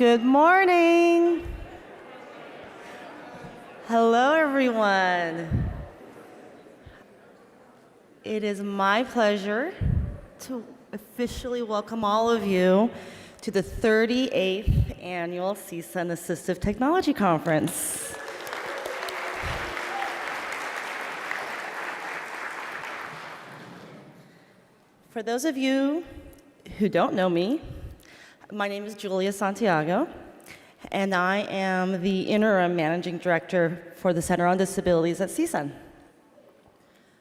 Good morning. Hello, everyone. It is my pleasure to officially welcome all of you to the 38th Annual CSUN Assistive Technology Conference. For those of you who don't know me, my name is Julia Santiago, and I am the interim managing director for the Center on Disabilities at CSUN.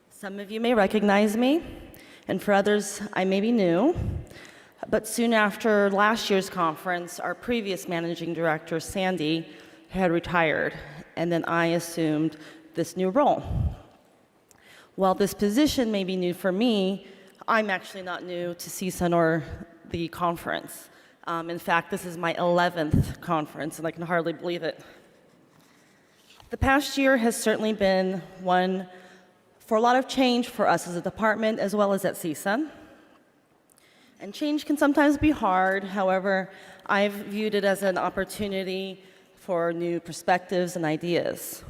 Some of you may recognize me, and for others, I may be new. But soon after last year's conference, our previous managing director, Sandy, had retired, and then I assumed this new role. While this position may be new for me, I'm actually not new to CSUN or the conference. In fact, this is my 11th conference, and I can hardly believe it. The past year has certainly been one for a lot of change for us as a department, as well as at CSUN. And change can sometimes be hard. However, I've viewed it as an opportunity for new perspectives and ideas.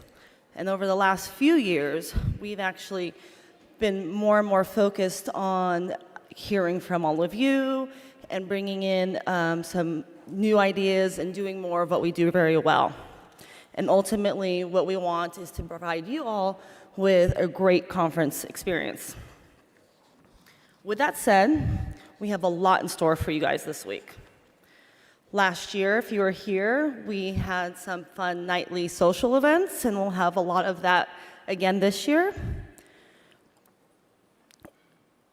And over the last few years, we've actually been more and more focused on hearing from all of you and bringing in some new ideas and doing more of what we do very well. And ultimately, what we want is to provide you all with a great conference experience. With that said, we have a lot in store for you guys this week. Last year, if you were here, we had some fun nightly social events, and we'll have a lot of that again this year.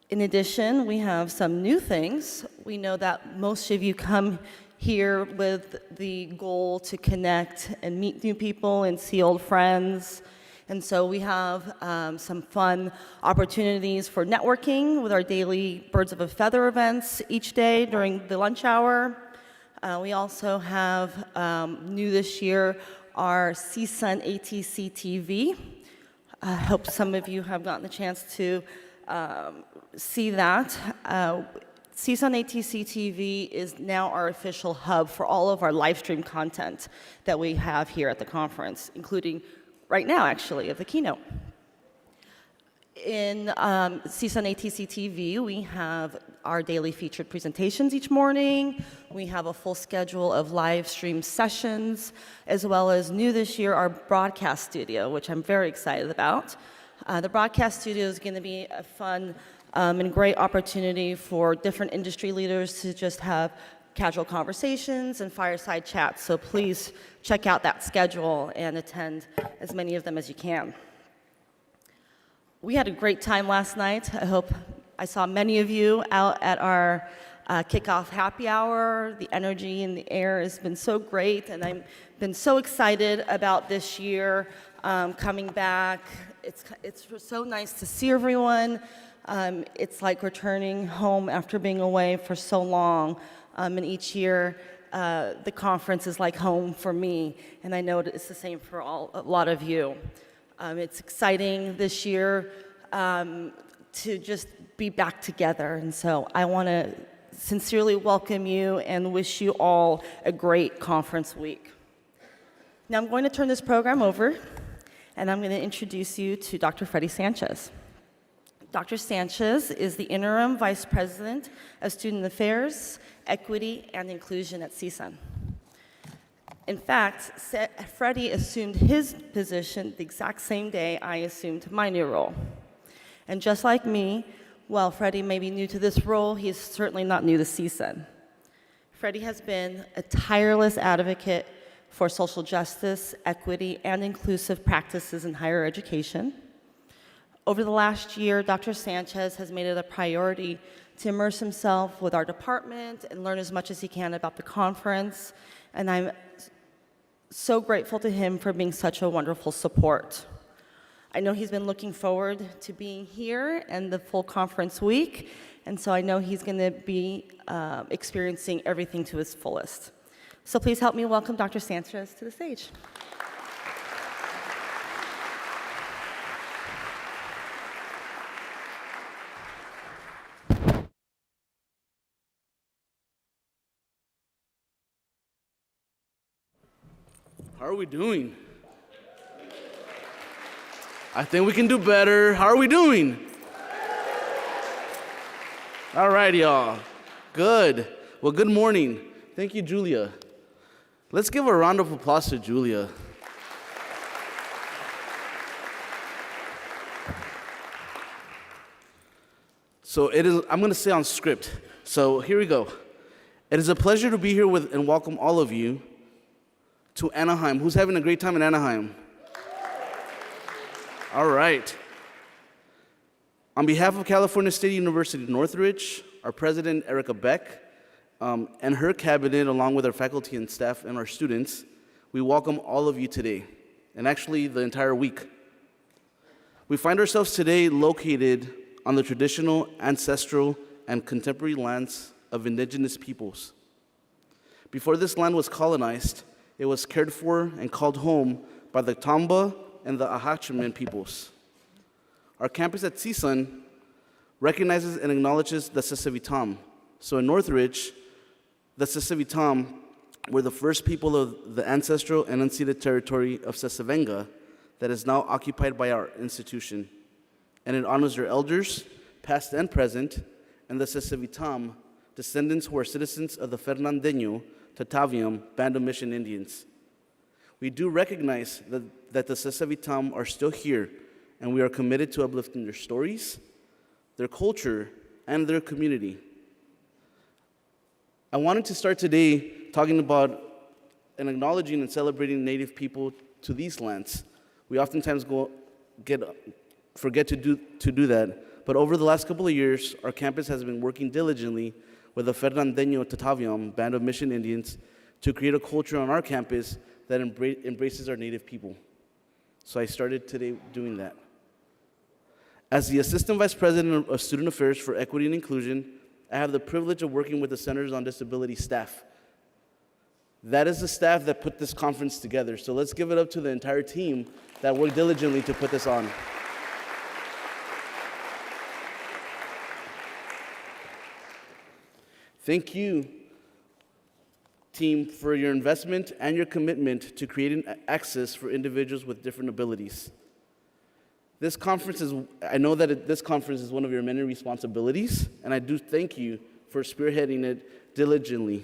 In addition, we have some new things. We know that most of you come here with the goal to connect and meet new people and see old friends. And so we have some fun opportunities for networking with our daily Birds of a Feather events each day during the lunch hour. We also have, new this year, our CSUN ATC TV. I hope some of you have gotten the chance to see that. CSUN ATC TV is now our official hub for all of our live stream content that we have here at the conference, including right now, actually, of the keynote. In CSUN ATC TV, we have our daily featured presentations each morning. We have a full schedule of live stream sessions, as well as new this year, our broadcast studio, which I'm very excited about. The broadcast studio is going to be a fun and great opportunity for different industry leaders to just have casual conversations and fireside chats. So please check out that schedule and attend as many of them as you can. We had a great time last night. I hope I saw many of you out at our kickoff happy hour. The energy in the air has been so great, and I've been so excited about this year coming back. It's so nice to see everyone. It's like returning home after being away for so long. And each year, the conference is like home for me, and I know it's the same for a lot of you. It's exciting this year to just be back together, and so I want to sincerely welcome you and wish you all a great conference week. Now I'm going to turn this program over, and I'm going to introduce you to Dr. Freddie Sanchez. Dr. Sanchez is the Interim Vice President of Student Affairs, Equity, and Inclusion at CSUN. In fact, Freddie assumed his position the exact same day I assumed my new role. And just like me, while Freddie may be new to this role, he is certainly not new to CSUN. Freddie has been a tireless advocate for social justice, equity, and inclusive practices in higher education. Over the last year, Dr. Sanchez has made it a priority to immerse himself with our department and learn as much as he can about the conference, and I'm so grateful to him for being such a wonderful support. I know he's been looking forward to being here and the full conference week, and so I know he's going to be experiencing everything to his fullest. So please help me welcome Dr. Sanchez to the stage. How are we doing? I think we can do better. How are we doing? All right, y'all. Good. Well, good morning. Thank you, Julia. Let's give a round of applause to Julia. So I'm going to say on script. So here we go. It is a pleasure to be here with and welcome all of you to Anaheim. Who's having a great time in Anaheim? All right. On behalf of California State University Northridge, our president, Erica Beck, and her cabinet, along with our faculty and staff and our students, we welcome all of you today, and actually the entire week. We find ourselves today located on the traditional, ancestral, and contemporary lands of indigenous peoples. Before this land was colonized, it was cared for and called home by the Tamba and the Ahachiman peoples. Our campus at CSUN recognizes and acknowledges the Sissevitam. So in Northridge, the Sissevitam were the first people of the ancestral and unceded territory of Sesivenga that is now occupied by our institution. And it honors their elders, past and present, and the Sissevitam, descendants who are citizens of the Fernandeño Tataviam Band of Mission Indians. We do recognize that the Sissevitam are still here, and we are committed to uplifting their stories, their culture, and their community. I wanted to start today talking about and acknowledging and celebrating Native people to these lands. We oftentimes forget to do that, but over the last couple of years, our campus has been working diligently with the Fernandeño Tataviam Band of Mission Indians to create a culture on our campus that embraces our Native people. So I started today doing that. As the Assistant Vice President of Student Affairs for Equity and Inclusion, I have the privilege of working with the Centers on Disability staff. That is the staff that put this conference together. So let's give it up to the entire team that worked diligently to put this on. Thank you, team, for your investment and your commitment to creating access for individuals with different abilities. I know that this conference is one of your many responsibilities, and I do thank you for spearheading it diligently.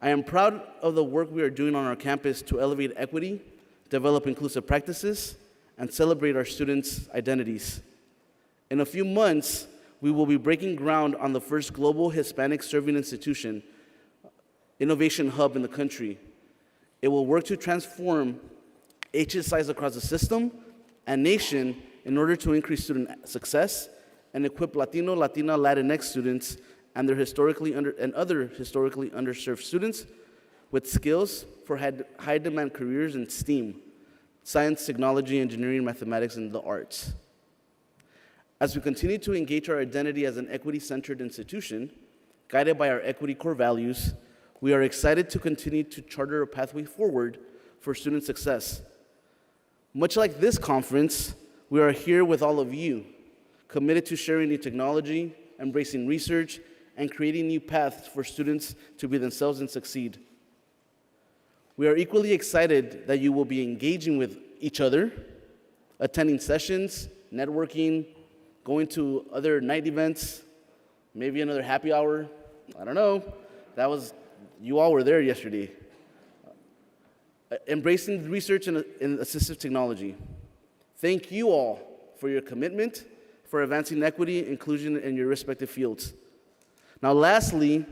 I am proud of the work we are doing on our campus to elevate equity, develop inclusive practices, and celebrate our students' identities. In a few months, we will be breaking ground on the first global Hispanic serving institution, innovation hub in the country. It will work to transform HSIs across the system and nation in order to increase student success and equip Latino, Latina, Latinx students and other historically underserved students with skills for high-demand careers in STEAM, science, technology, engineering, mathematics, and the arts. As we continue to engage our identity as an equity-centered institution, guided by our equity core values, we are excited to continue to charter a pathway forward for student success. Much like this conference, we are here with all of you, committed to sharing new technology, embracing research, and creating new paths for students to be themselves and succeed. We are equally excited that you will be engaging with each other, attending sessions, networking, going to other night events, maybe another happy hour. I don't know. You all were there yesterday. Embracing research in assistive technology. Thank you all for your commitment for advancing equity, inclusion in your respective fields. Now, lastly,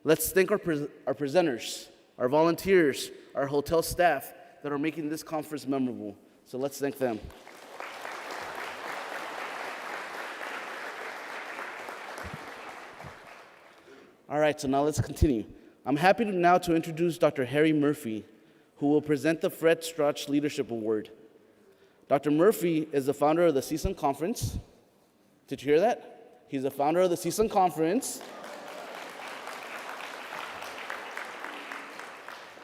let's thank our presenters, our volunteers, our hotel staff that are making this conference memorable. So let's thank them. All right, so now let's continue. I'm happy now to introduce Dr. Harry Murphy, who will present the Fred Strach Leadership Award. Dr. Murphy is the founder of the CSUN Conference. Did you hear that? He's the founder of the CSUN Conference,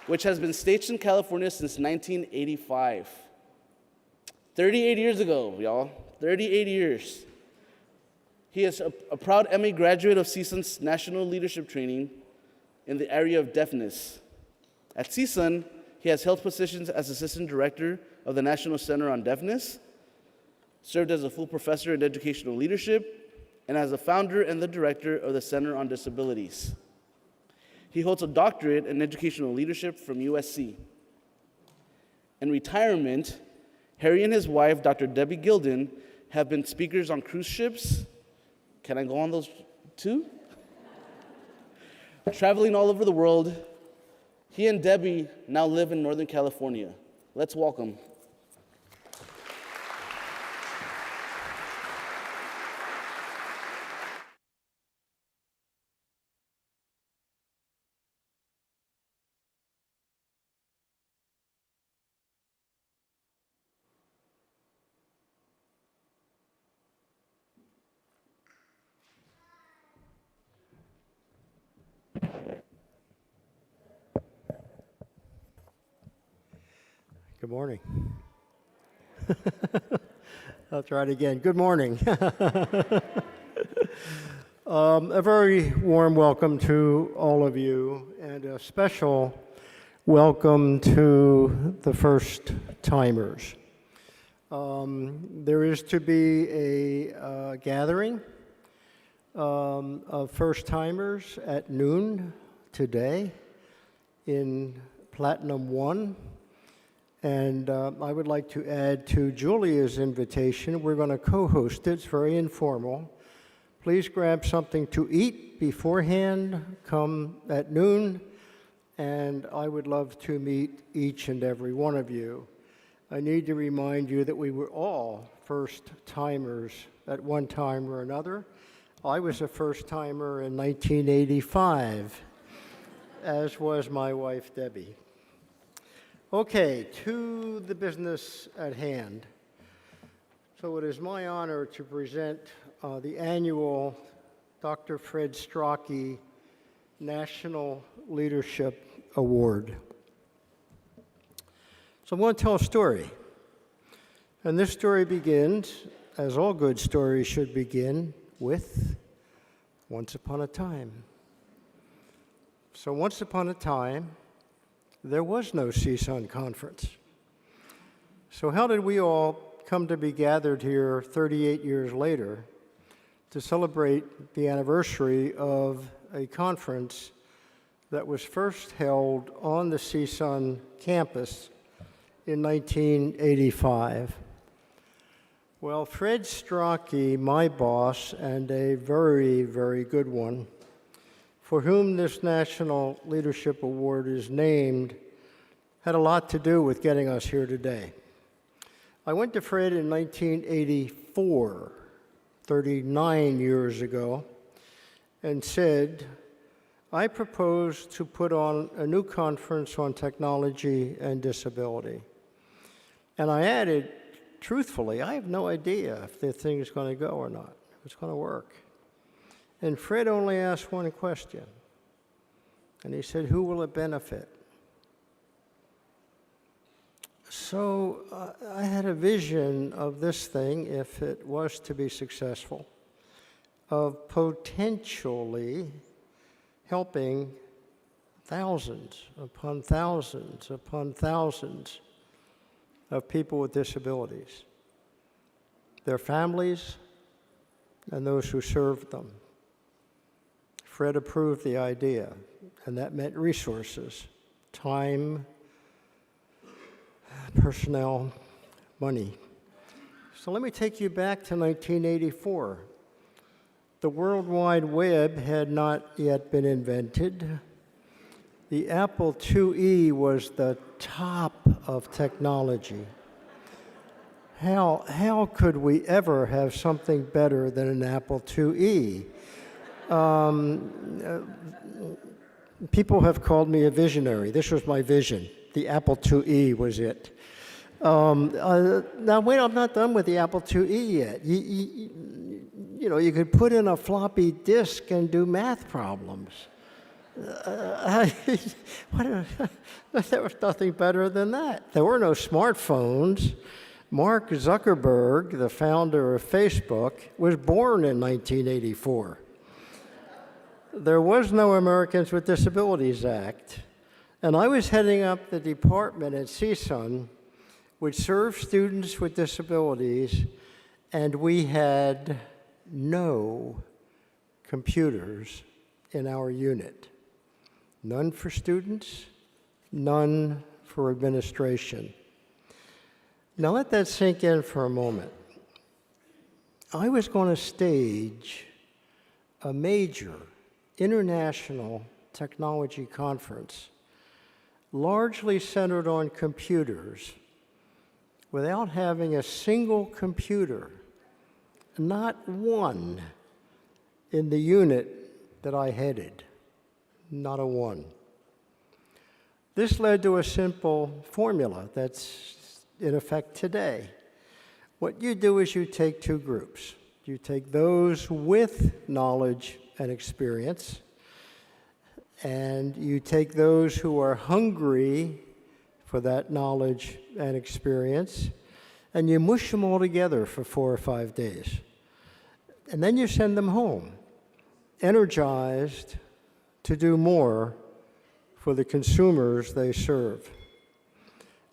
which has been staged in California since 1985. 38 years ago, y'all. 38 years. He is a proud MA graduate of CSUN's National Leadership Training in the area of deafness. At CSUN, He has held positions as Assistant Director of the National Center on Deafness, served as a full professor in educational leadership, and as the founder and the director of the Center on Disabilities. He holds a doctorate in educational leadership from USC. In retirement, Harry and his wife, Dr. Debbie Gilden, have been speakers on cruise ships. Can I go on those too? Traveling all over the world. He and Debbie now live in Northern California. Let's welcome. Good morning. I'll try it again. Good morning. A very warm welcome to all of you, and a special welcome to the first-timers. There is to be a gathering of first-timers at noon today in Platinum 1. And I would like to add to Julia's invitation, we're going to co-host it. It's very informal. Please grab something to eat beforehand, come at noon, and I would love to meet each and every one of you. I need to remind you that we were all first-timers at one time or another. I was a first-timer in 1985, as was my wife, Debbie. Okay, to the business at hand. So it is my honor to present the annual Dr. Fred Strachey National Leadership Award. So I'm going to tell a story. And this story begins, as all good stories should begin, with once upon a time. So once upon a time, there was no CSUN conference. So how did we all come to be gathered here 38 years later to celebrate the anniversary of a conference that was first held on the CSUN campus in 1985? Well, Fred Strachey, my boss, and a very, very good one, for whom this National Leadership Award is named, had a lot to do with getting us here today. I went to Fred in 1984, 39 years ago, and said, I propose to put on a new conference on technology and disability. And I added, truthfully, I have no idea if the thing is going to go or not, if it's going to work. And Fred only asked one question. And he said, who will it benefit? So I had a vision of this thing, if it was to be successful, of potentially helping thousands upon thousands upon thousands of people with disabilities, their families, and those who served them. Fred approved the idea, and that meant resources, time, personnel, money. So let me take you back to 1984. The World Wide Web had not yet been invented. The Apple IIe was the top of technology. How could we ever have something better than an Apple IIe? People have called me a visionary. This was my vision. The Apple IIe was it. Now, wait, I'm not done with the Apple IIe yet. You know, you could put in a floppy disk and do math problems. There was nothing better than that. There were no smartphones. Mark Zuckerberg, the founder of Facebook, was born in 1984. There was no Americans with Disabilities Act, And I was heading up the department at CSUN, which serves students with disabilities, and we had no computers in our unit. None for students, none for administration. Now let that sink in for a moment. I was going to stage a major international technology conference, largely centered on computers, without having a single computer, not one, in the unit that I headed. Not a one. This led to a simple formula that's in effect today. What you do is you take two groups. You take those with knowledge and experience, and you take those who are hungry for that knowledge and experience, and you mush them all together for 4 or 5 days. And then you send them home, energized to do more for the consumers they serve.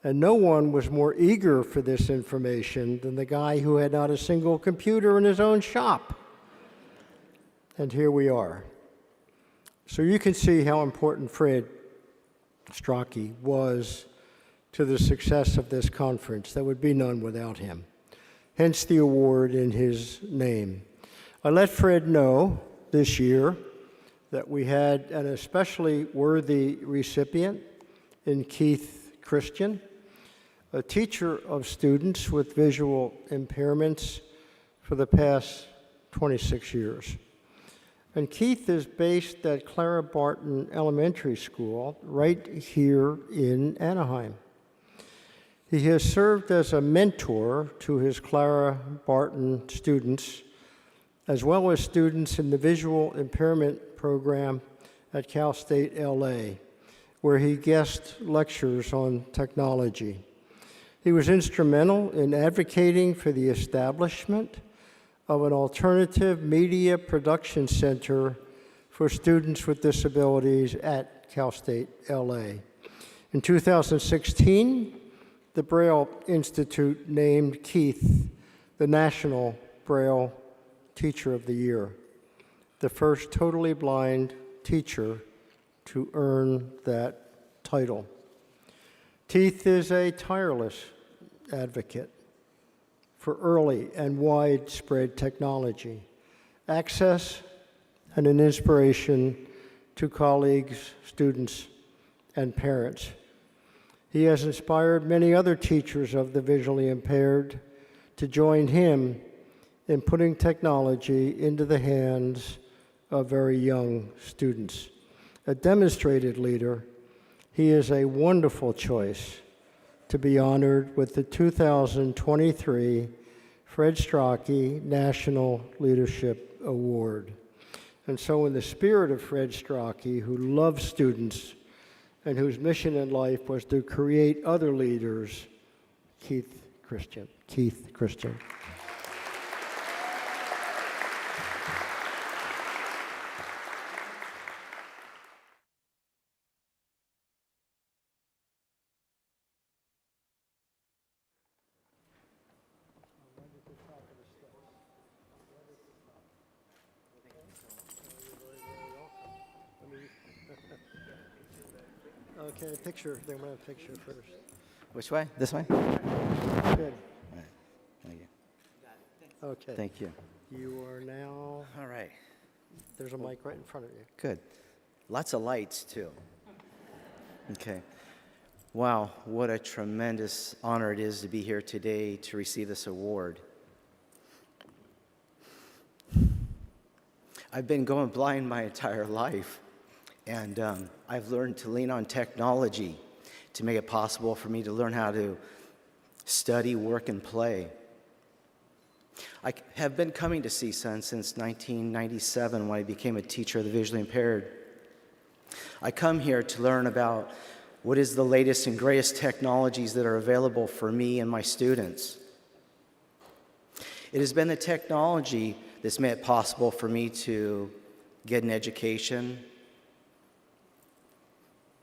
And no one was more eager for this information than the guy who had not a single computer in his own shop. And here we are. So you can see how important Fred Strachey was to the success of this conference. There would be none without him. Hence the award in his name. I let Fred know this year that we had an especially worthy recipient in Keith Christian, a teacher of students with visual impairments for the past 26 years. And Keith is based at Clara Barton Elementary School right here in Anaheim. He has served as a mentor to his Clara Barton students, as well as students in the visual impairment program at Cal State LA, where he guest lectures on technology. He was instrumental in advocating for the establishment of an alternative media production center for students with disabilities at Cal State LA. In 2016, the Braille Institute named Keith the National Braille Teacher of the Year, the first totally blind teacher to earn that title. Keith is a tireless advocate for early and widespread technology, access, and an inspiration to colleagues, students, and parents. He has inspired many other teachers of the visually impaired to join him in putting technology into the hands of very young students. A demonstrated leader, he is a wonderful choice to be honored with the 2023 Fred Strachey National Leadership Award. And so in the spirit of Fred Strachey, who loves students and whose mission in life was to create other leaders, Keith Christian. Okay, picture. They want a picture first. Which way? This way? Good. All right. Thank you. Okay. Thank you. You are now, All right. there's a mic right in front of you. Good. Lots of lights, too. Okay. Wow, what a tremendous honor it is to be here today to receive this award. I've been going blind my entire life, and I've learned to lean on technology to make it possible for me to learn how to study, work, and play. I have been coming to CSUN since 1997 when I became a teacher of the visually impaired. I come here to learn about what is the latest and greatest technologies that are available for me and my students. It has been the technology that's made it possible for me to get an education,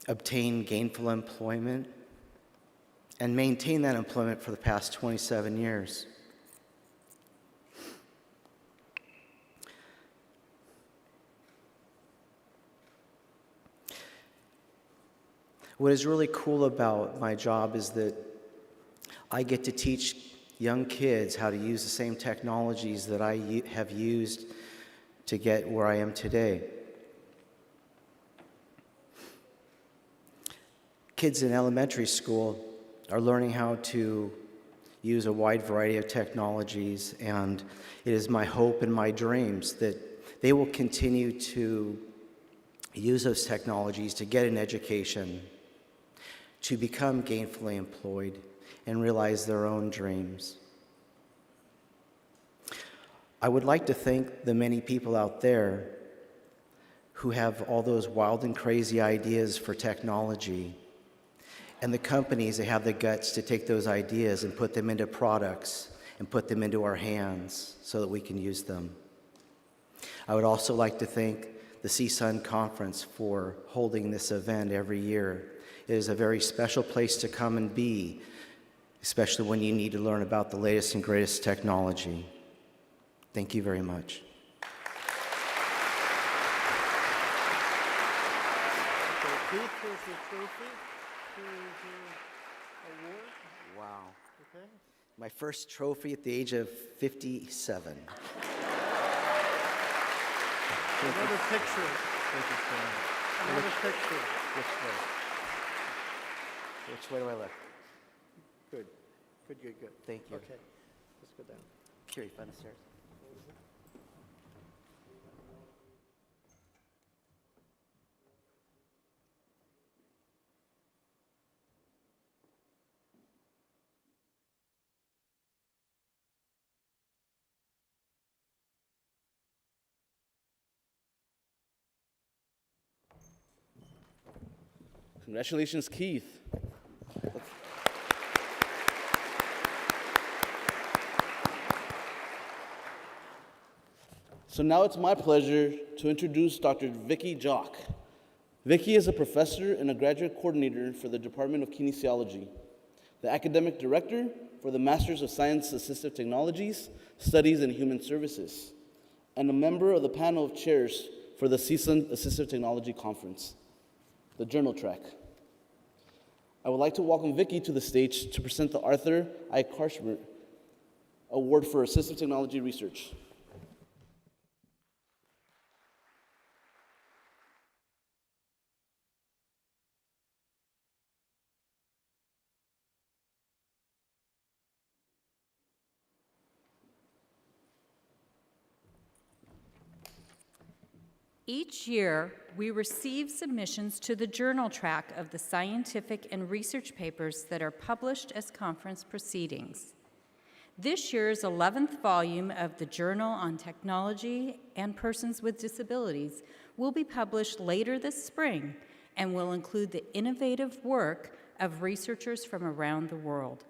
obtain gainful employment, and maintain that employment for the past 27 years. What is really cool about my job is that I get to teach young kids how to use the same technologies that I have used to get where I am today. Kids in elementary school are learning how to use a wide variety of technologies, and it is my hope and my dreams that they will continue to use those technologies to get an education, to become gainfully employed, and realize their own dreams. I would like to thank the many people out there who have all those wild and crazy ideas for technology, and the companies that have the guts to take those ideas and put them into products and put them into our hands so that we can use them. I would also like to thank the CSUN Conference for holding this event every year. It is a very special place to come and be, especially when you need to learn about the latest and greatest technology. Thank you very much. Okay, Keith, here's your trophy. Here's your award. Wow. Okay. My first trophy at the age of 57. Another picture. Another picture. Which way do I look? Good. Good. Thank you. Okay. Let's go down. Here, you find the stairs. Congratulations, Keith. So now it's my pleasure to introduce Dr. Vicky Jock. Vicky is a professor and a graduate coordinator for the Department of Kinesiology, the academic director for the Masters of Science Assistive Technologies, Studies and Human Services, and a member of the panel of chairs for the CSUN Assistive Technology Conference, the Journal Track. I would like to welcome Vicky to the stage to present the Arthur I. Karshmer Award for Assistive Technology Research. Each year, we receive submissions to the journal track of the scientific and research papers that are published as conference proceedings. This year's 11th volume of the Journal on Technology and Persons with Disabilities will be published later this spring and will include the innovative work of researchers from around the world.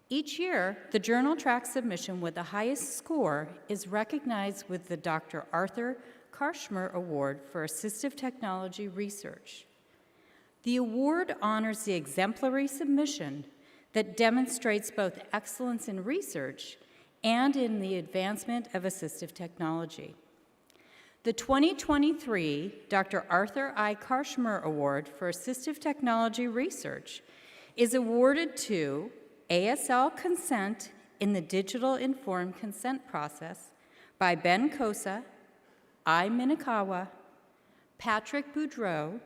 Each year, the journal track submission with the highest score is recognized with the Dr. Arthur Karshmer Award for Assistive Technology Research. The award honors the exemplary submission that demonstrates both excellence in research and in the advancement of assistive technology. The 2023 Dr. Arthur I. Karshmer Award for Assistive Technology Research is awarded to ASL Consent in the Digital Informed Consent Process by Ben Kosa, I. Minakawa, Patrick Boudreau,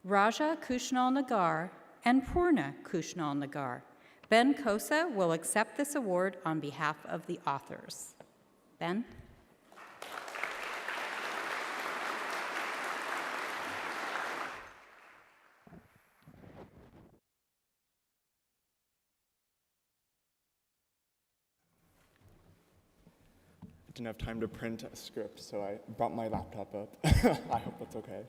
Raja Kushnal Nagar, and Purna Kushnal Nagar. Ben Kosa will accept this award on behalf of the authors. Ben? Didn't have time to print a script, so I brought my laptop up. I hope that's okay.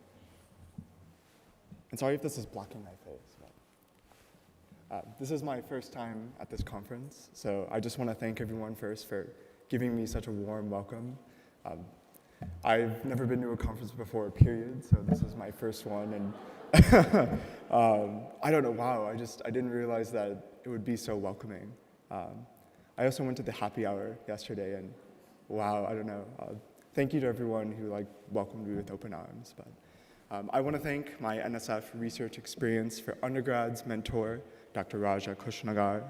And sorry if this is blocking my face. But, this is my first time at this conference, so I just want to thank everyone first for giving me such a warm welcome. I've never been to a conference before, period, so this is my first one, I don't know, wow, I didn't realize that it would be so welcoming. I also went to the happy hour yesterday, and wow, I don't know. Thank you to everyone who welcomed me with open arms. But I want to thank my NSF research experience for undergrads mentor, Dr. Raja Kushnagar,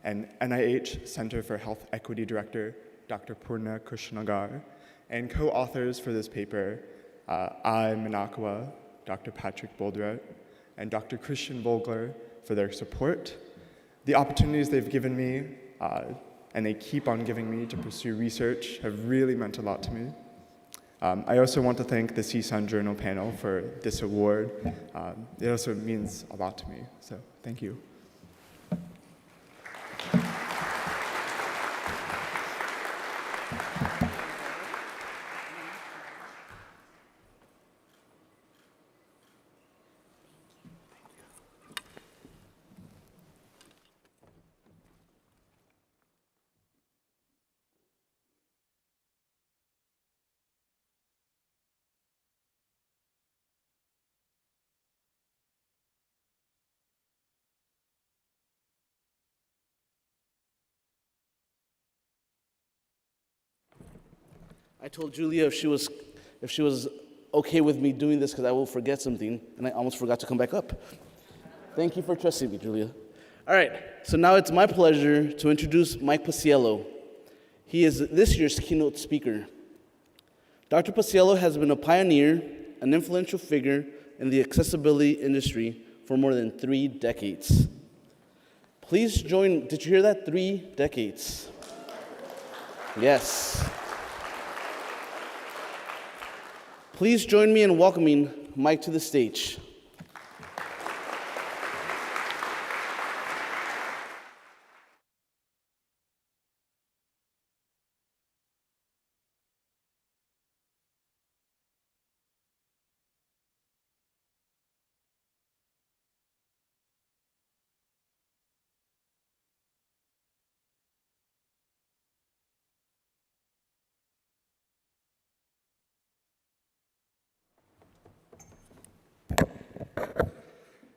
and NIH Center for Health Equity Director, Dr. Purna Kushnagar, and co-authors for this paper, I. Minakawa, Dr. Patrick Boldret, and Dr. Christian Vogler for their support. The opportunities they've given me, and they keep on giving me to pursue research have really meant a lot to me. I also want to thank the CSUN Journal panel for this award. It also means a lot to me, so thank you. I told Julia if she was okay with me doing this because I will forget something, and I almost forgot to come back up. Thank you for trusting me, Julia. All right, so now it's my pleasure to introduce Mike Paciello. He is this year's keynote speaker. Dr. Paciello has been a pioneer, an influential figure in the accessibility industry for more than 3 decades. Please join, did you hear that? 3 decades. Yes. Please join me in welcoming Mike to the stage.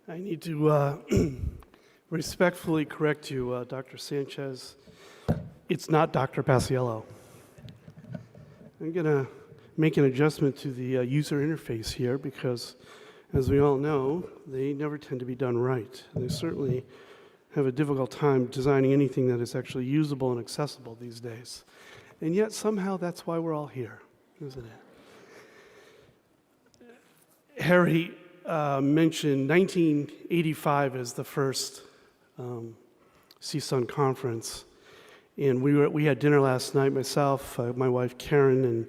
I need to respectfully correct you, Dr. Sanchez. It's not Dr. Paciello. I'm going to make an adjustment to the user interface here because, as we all know, they never tend to be done right. They certainly have a difficult time designing anything that is actually usable and accessible these days. And yet, somehow, that's why we're all here, isn't it? Harry mentioned 1985 as the first CSUN conference. And we had dinner last night, myself, my wife Karen, and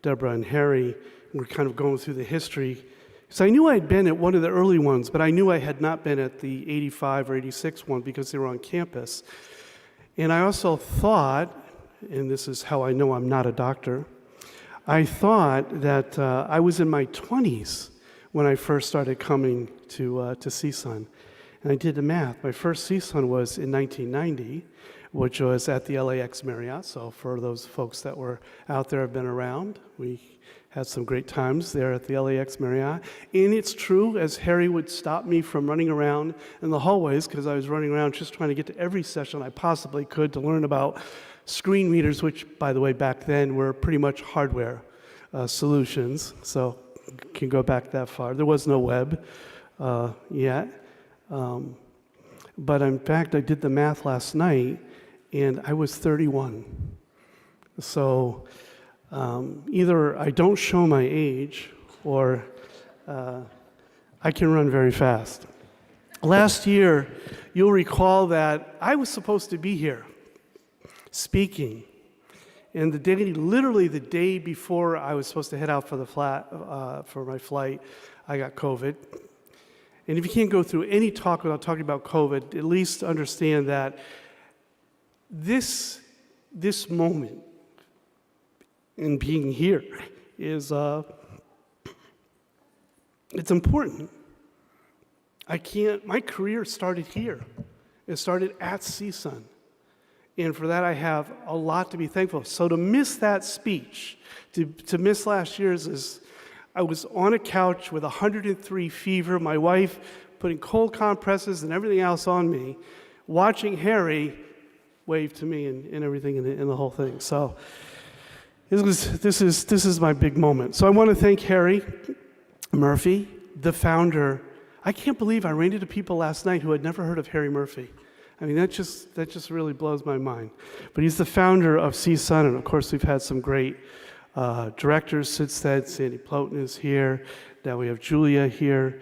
Deborah and Harry. And we're kind of going through the history. So I knew I had been at one of the early ones, but I knew I had not been at the 85 or 86 one because they were on campus. And I also thought, and this is how I know I'm not a doctor, I thought that I was in my 20s when I first started coming to CSUN. And I did the math. My first CSUN was in 1990, which was at the LAX Marriott. So for those folks that were out there, have been around, we had some great times there at the LAX Marriott. And it's true, as Harry would stop me from running around in the hallways, because I was running around just trying to get to every session I possibly could to learn about screen readers, which, by the way, back then were pretty much hardware solutions. So can go back that far. There was no web yet. But in fact, I did the math last night, and I was 31. So either I don't show my age, or I can run very fast. Last year, you'll recall that I was supposed to be here speaking. And literally the day before I was supposed to head out for for my flight, I got COVID. And if you can't go through any talk without talking about COVID, at least understand that this moment in being here is it's important. My career started here. It started at CSUN. And for that, I have a lot to be thankful. So to miss that speech, to miss last year's, I was on a couch with 103 fever, my wife putting cold compresses and everything else on me, watching Harry wave to me and everything in the whole thing. So this is my big moment. So I want to thank Harry Murphy, the founder. I can't believe I ran into people last night who had never heard of Harry Murphy. I mean, that just really blows my mind. But he's the founder of CSUN, and of course we've had some great directors since then. Sandy Plotin is here. Now we have Julia here.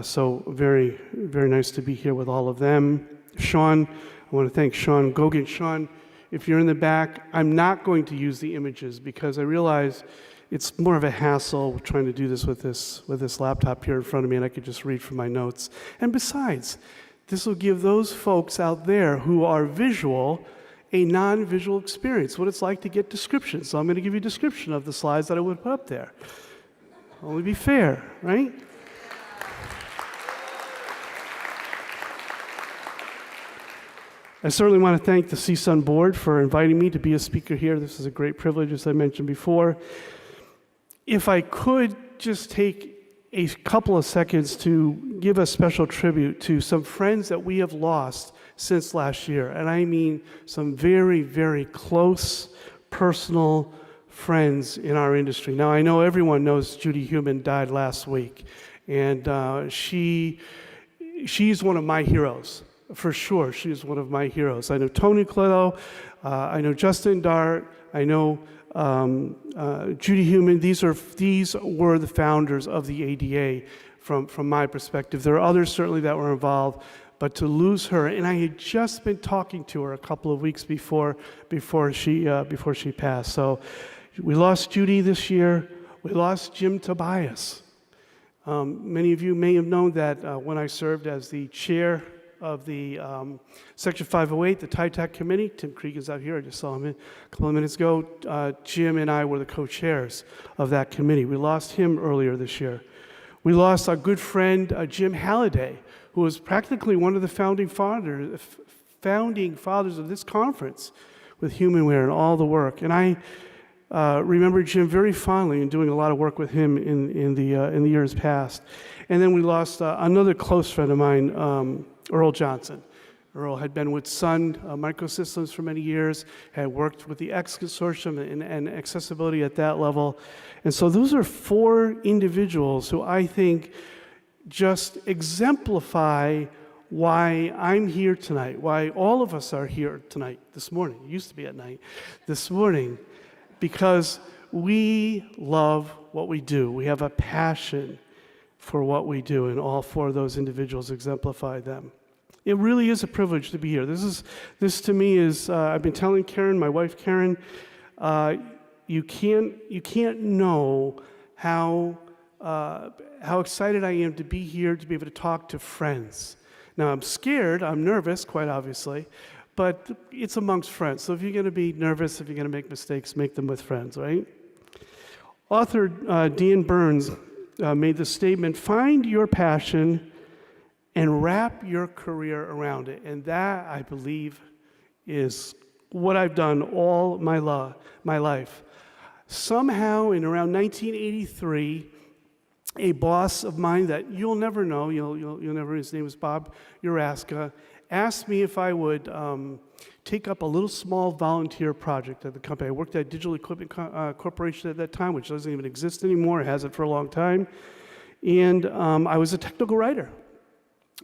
So very, very nice to be here with all of them. Sean, I want to thank Sean Gogan. Sean, if you're in the back, I'm not going to use the images because I realize it's more of a hassle trying to do this with this laptop here in front of me, and I could just read from my notes. And besides, this will give those folks out there who are visual a non-visual experience, what it's like to get descriptions. So I'm going to give you a description of the slides that I would put up there. Only be fair, right? I certainly want to thank the CSUN board for inviting me to be a speaker here. This is a great privilege, as I mentioned before. If I could just take a couple of seconds to give a special tribute to some friends that we have lost since last year. And I mean some very, very close, personal friends in our industry. Now, I know everyone knows Judy Heumann died last week. And she's one of my heroes. For sure, she is one of my heroes. I know Tony Clitto, I know Justin Dart, I know Judy Heumann. These were the founders of the ADA from my perspective. There are others certainly that were involved, but to lose her, and I had just been talking to her a couple of weeks before she passed. So we lost Judy this year. We lost Jim Tobias. Many of you may have known that when I served as the chair of the Section 508, the TITAC committee. Tim Krieg is out here. I just saw him a couple of minutes ago. Jim and I were the co-chairs of that committee. We lost him earlier this year. We lost our good friend, Jim Halliday, who was practically one of the founding fathers of this conference with Humanware and all the work. And I remember Jim very fondly and doing a lot of work with him in the years past. And then we lost another close friend of mine, Earl Johnson. Earl had been with Sun Microsystems for many years, had worked with the X Consortium and accessibility at that level. And so those are four individuals who I think just exemplify why I'm here tonight, why all of us are here tonight, this morning. It used to be at night, this morning, because we love what we do. We have a passion for what we do, and all four of those individuals exemplify them. It really is a privilege to be here. This to me is, I've been telling Karen, my wife Karen, you can't know how excited I am to be here, to be able to talk to friends. Now I'm scared, I'm nervous, quite obviously, but it's amongst friends. So if you're going to be nervous, if you're going to make mistakes, make them with friends, right? Author Dan Burns made the statement, find your passion and wrap your career around it. And that, I believe, is what I've done all my life. Somehow, in around 1983, a boss of mine that you'll never know, you'll never, his name was Bob Uraska, asked me if I would take up a little small volunteer project at the company. I worked at Digital Equipment Corporation at that time, which doesn't even exist anymore. It hasn't for a long time. And I was a technical writer.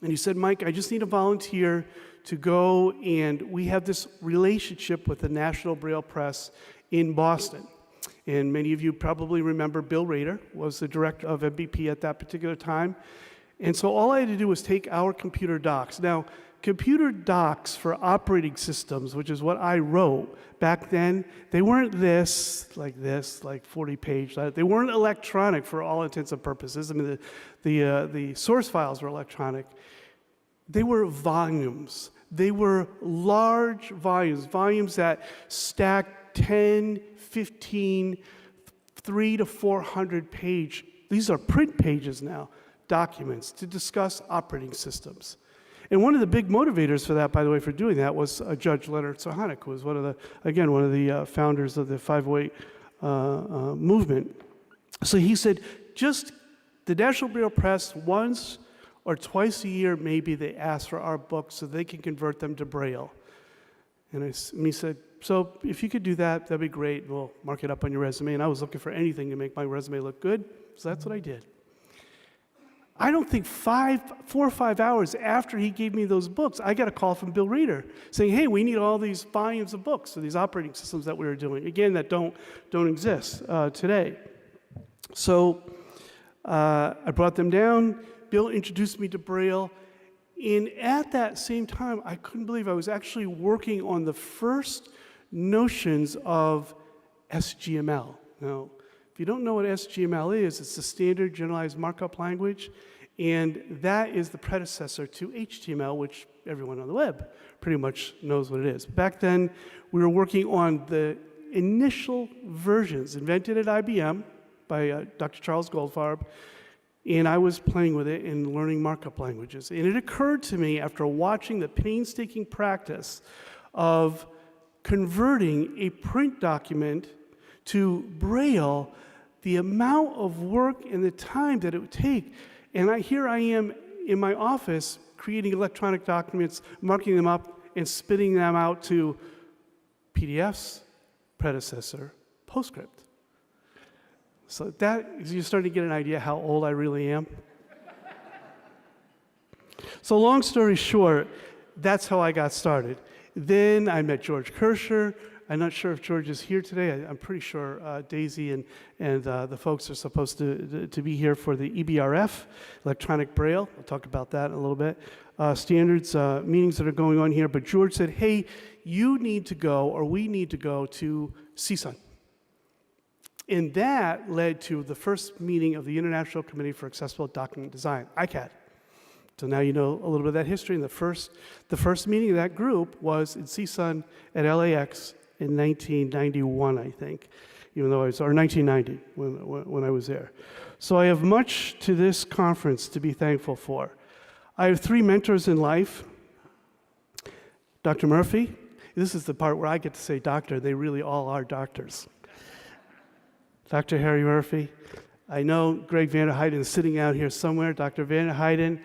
And he said, Mike, I just need a volunteer to go, and we have this relationship with the National Braille Press in Boston. And many of you probably remember Bill Rader was the director of MBP at that particular time. And so all I had to do was take our computer docs. Now, computer docs for operating systems, which is what I wrote back then, they weren't this, like 40-page. They weren't electronic for all intents and purposes. I mean, the source files were electronic. They were volumes. They were large volumes that stacked 10, 15, 300 to 400 page. These are print pages now, documents to discuss operating systems. And one of the big motivators for that, by the way, for doing that was Judge Leonard Sohanek, who was one of the founders of the 508 movement. So he said, just the National Braille Press, once or twice a year, maybe they ask for our books so they can convert them to Braille. And he said, so if you could do that, that'd be great. We'll mark it up on your resume. And I was looking for anything to make my resume look good, so that's what I did. I don't think 4 or 5 hours after he gave me those books, I got a call from Bill Reeder saying, hey, we need all these volumes of books, so these operating systems that we were doing, again, that don't exist today. So I brought them down. Bill introduced me to Braille. And at that same time, I couldn't believe I was actually working on the first notions of SGML. Now, if you don't know what SGML is, it's the Standard Generalized Markup Language, and that is the predecessor to HTML, which everyone on the web pretty much knows what it is. Back then, we were working on the initial versions invented at IBM by Dr. Charles Goldfarb, and I was playing with it and learning markup languages. And it occurred to me after watching the painstaking practice of converting a print document to Braille, the amount of work and the time that it would take. And here I am in my office creating electronic documents, marking them up, and spitting them out to PDFs, predecessor, PostScript. So that, you're starting to get an idea how old I really am. So long story short, that's how I got started. Then I met George Kirscher. I'm not sure if George is here today. I'm pretty sure Daisy and the folks are supposed to be here for the EBRF, Electronic Braille. I'll talk about that in a little bit. Standards, meetings that are going on here. But George said, hey, you need to go, or we need to go to CSUN. And that led to the first meeting of the International Committee for Accessible Document Design, ICAD. So now you know a little bit of that history. And the first meeting of that group was in CSUN at LAX in 1991, I think, even though or 1990 when I was there. So I have much to this conference to be thankful for. I have 3 mentors in life. Dr. Murphy. This is the part where I get to say doctor. They really all are doctors. Dr. Harry Murphy. I know Greg Van der Heijden is sitting out here somewhere. Dr. Van der Heijden,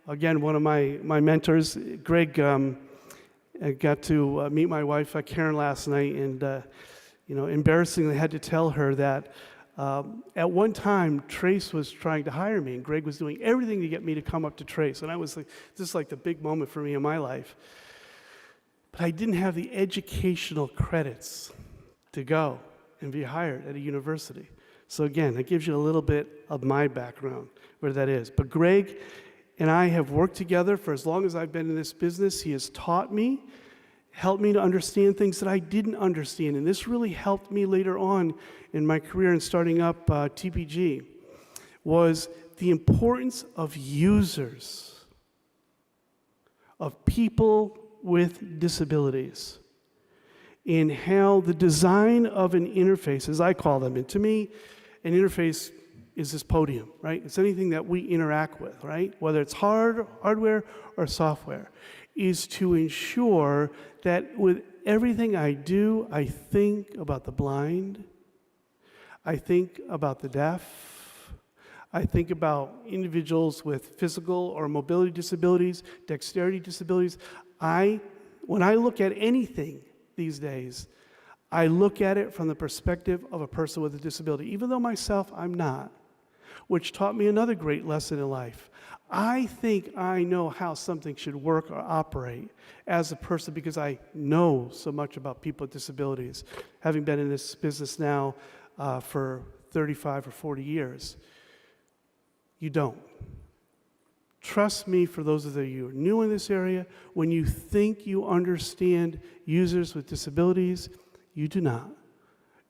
again, one of my mentors. Greg got to meet my wife, Karen, last night, and embarrassingly had to tell her that at one time, Trace was trying to hire me, and Greg was doing everything to get me to come up to Trace. And I was like, this is like the big moment for me in my life. But I didn't have the educational credits to go and be hired at a university. So again, that gives you a little bit of my background, where that is. But Greg and I have worked together for as long as I've been in this business. He has taught me, helped me to understand things that I didn't understand. And this really helped me later on in my career in starting up TPG, was the importance of users, of people with disabilities, in how the design of an interface, as I call them, and to me, an interface is this podium, right? It's anything that we interact with, right? Whether it's hardware or software, is to ensure that with everything I do, I think about the blind, I think about the deaf, I think about individuals with physical or mobility disabilities, dexterity disabilities. When I look at anything these days, I look at it from the perspective of a person with a disability, even though myself I'm not, which taught me another great lesson in life. I think I know how something should work or operate as a person because I know so much about people with disabilities, having been in this business now for 35 or 40 years. You don't. Trust me, for those of you who are new in this area, when you think you understand users with disabilities, you do not.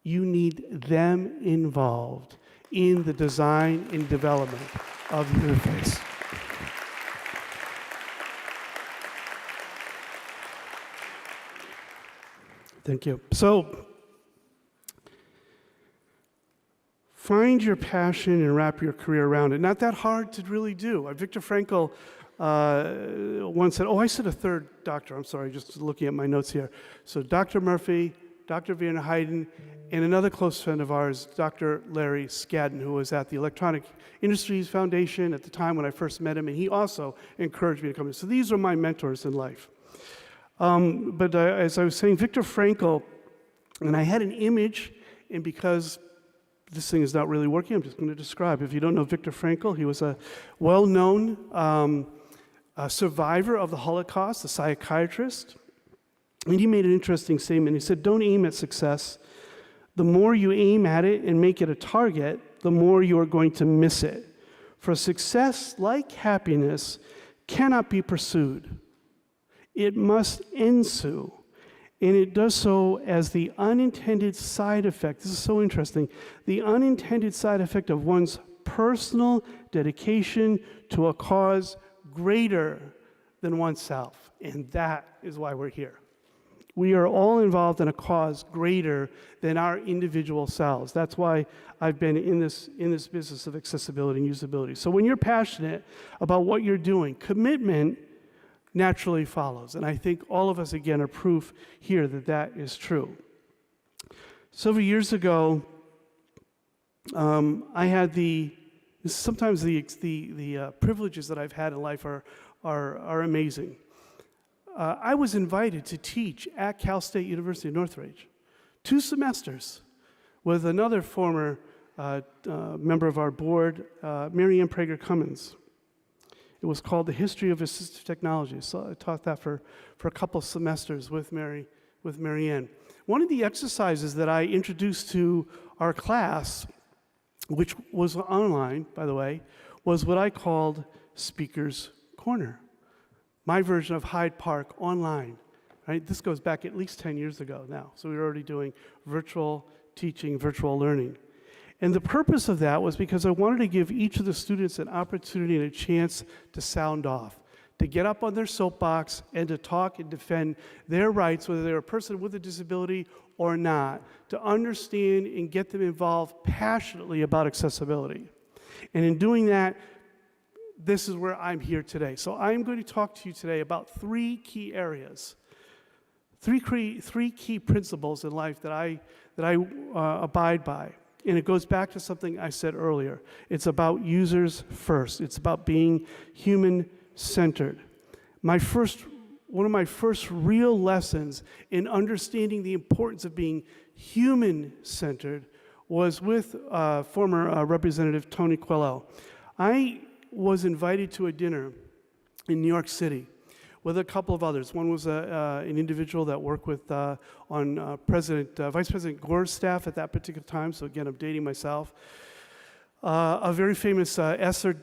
You need them involved in the design and development of the interface. Thank you. So, find your passion and wrap your career around it. Not that hard to really do. Viktor Frankl once said, I said a third doctor. I'm sorry, just looking at my notes here. So Dr. Murphy, Dr. Van Heiden, and another close friend of ours, Dr. Larry Skadden, who was at the Electronic Industries Foundation at the time when I first met him, and he also encouraged me to come in. So these are my mentors in life. But as I was saying, Viktor Frankl, and I had an image, and because this thing is not really working, I'm just going to describe. If you don't know Viktor Frankl, he was a well-known survivor of the Holocaust, a psychiatrist. And he made an interesting statement. He said, don't aim at success. The more you aim at it and make it a target, the more you are going to miss it. For success, like happiness, cannot be pursued. It must ensue. And it does so as the unintended side effect. This is so interesting. The unintended side effect of one's personal dedication to a cause greater than oneself. And that is why we're here. We are all involved in a cause greater than our individual selves. That's why I've been in this business of accessibility and usability. So when you're passionate about what you're doing, commitment naturally follows. And I think all of us, again, are proof here that that is true. Several years ago, I had sometimes the privileges that I've had in life are amazing. I was invited to teach at Cal State University, Northridge, 2 semesters with another former member of our board, Mary Ann Prager Cummins. It was called The History of Assistive Technology. So I taught that for a couple semesters with Mary Ann. One of the exercises that I introduced to our class, which was online, by the way, was what I called Speaker's Corner. My version of Hyde Park online. Right? This goes back at least 10 years ago now. So we were already doing virtual teaching, virtual learning. And the purpose of that was because I wanted to give each of the students an opportunity and a chance to sound off, to get up on their soapbox and to talk and defend their rights, whether they're a person with a disability or not, to understand and get them involved passionately about accessibility. And in doing that, this is where I'm here today. So I'm going to talk to you today about 3 key areas, three key principles in life that I abide by. And it goes back to something I said earlier. It's about users first. It's about being human-centered. One of my first real lessons in understanding the importance of being human-centered was with former Representative Tony Coelho. I was invited to a dinner in New York City with a couple of others. One was an individual that worked with on Vice President Gore's staff at that particular time. So again, I'm dating myself. A very famous venture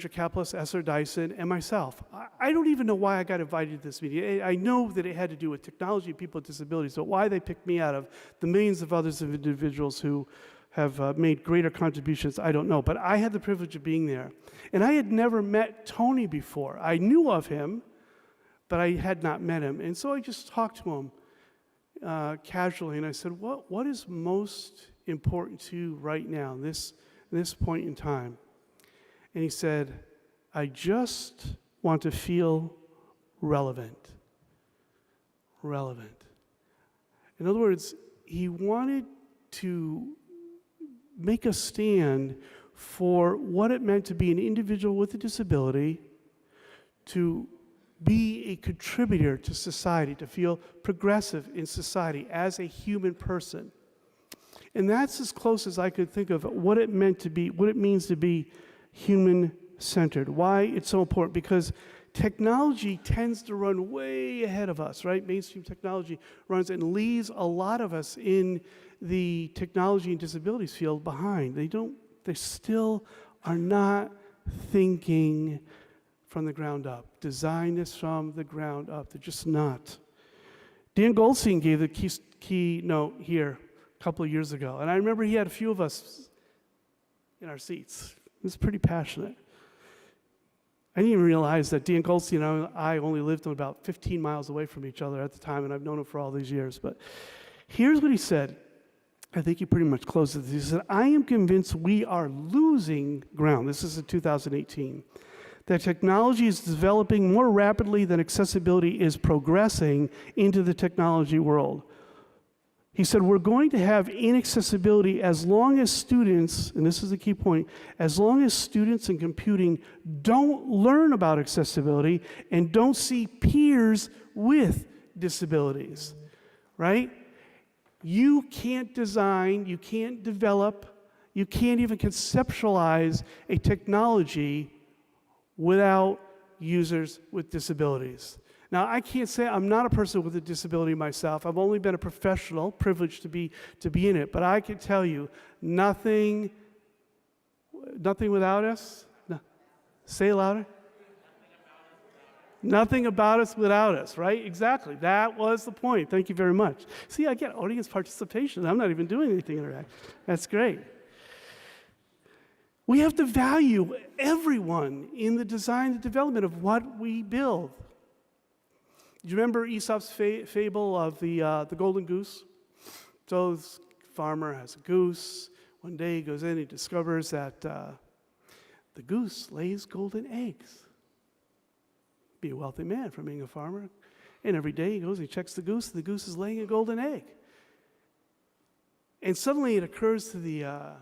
capitalist, Esther Dyson, and myself. I don't even know why I got invited to this meeting. I know that it had to do with technology and people with disabilities, but why they picked me out of the millions of others of individuals who have made greater contributions, I don't know. But I had the privilege of being there. And I had never met Tony before. I knew of him, but I had not met him. And so I just talked to him casually, and I said, what is most important to you right now, this point in time? And he said, I just want to feel relevant. Relevant. In other words, he wanted to make a stand for what it meant to be an individual with a disability, to be a contributor to society, to feel progressive in society as a human person. And that's as close as I could think of what it meant to be, what it means to be human-centered. Why it's so important? Because technology tends to run way ahead of us, right? Mainstream technology runs and leaves a lot of us in the technology and disabilities field behind. They still are not thinking from the ground up. Design this from the ground up. They're just not. Dan Goldstein gave the keynote here a couple of years ago, and I remember he had a few of us in our seats. He was pretty passionate. I didn't even realize that Dan Goldstein and I only lived about 15 miles away from each other at the time, and I've known him for all these years. But here's what he said. I think he pretty much closed it. He said, I am convinced we are losing ground. This is in 2018. That technology is developing more rapidly than accessibility is progressing into the technology world. He said, we're going to have inaccessibility as long as students, and this is the key point, as long as students in computing don't learn about accessibility and don't see peers with disabilities, right? You can't design, you can't develop, you can't even conceptualize a technology without users with disabilities. Now, I can't say I'm not a person with a disability myself. I've only been a professional, privileged to be in it. But I can tell you, nothing without us. No. Say it louder. Nothing about us without us, right? Exactly. That was the point. Thank you very much. See, I get audience participation. I'm not even doing anything interactive. That's great. We have to value everyone in the design and development of what we build. Do you remember Aesop's fable of the golden goose? So this farmer has a goose. One day he goes in, he discovers that the goose lays golden eggs. Be a wealthy man from being a farmer. And every day he goes, he checks the goose is laying a golden egg. And suddenly it occurs to the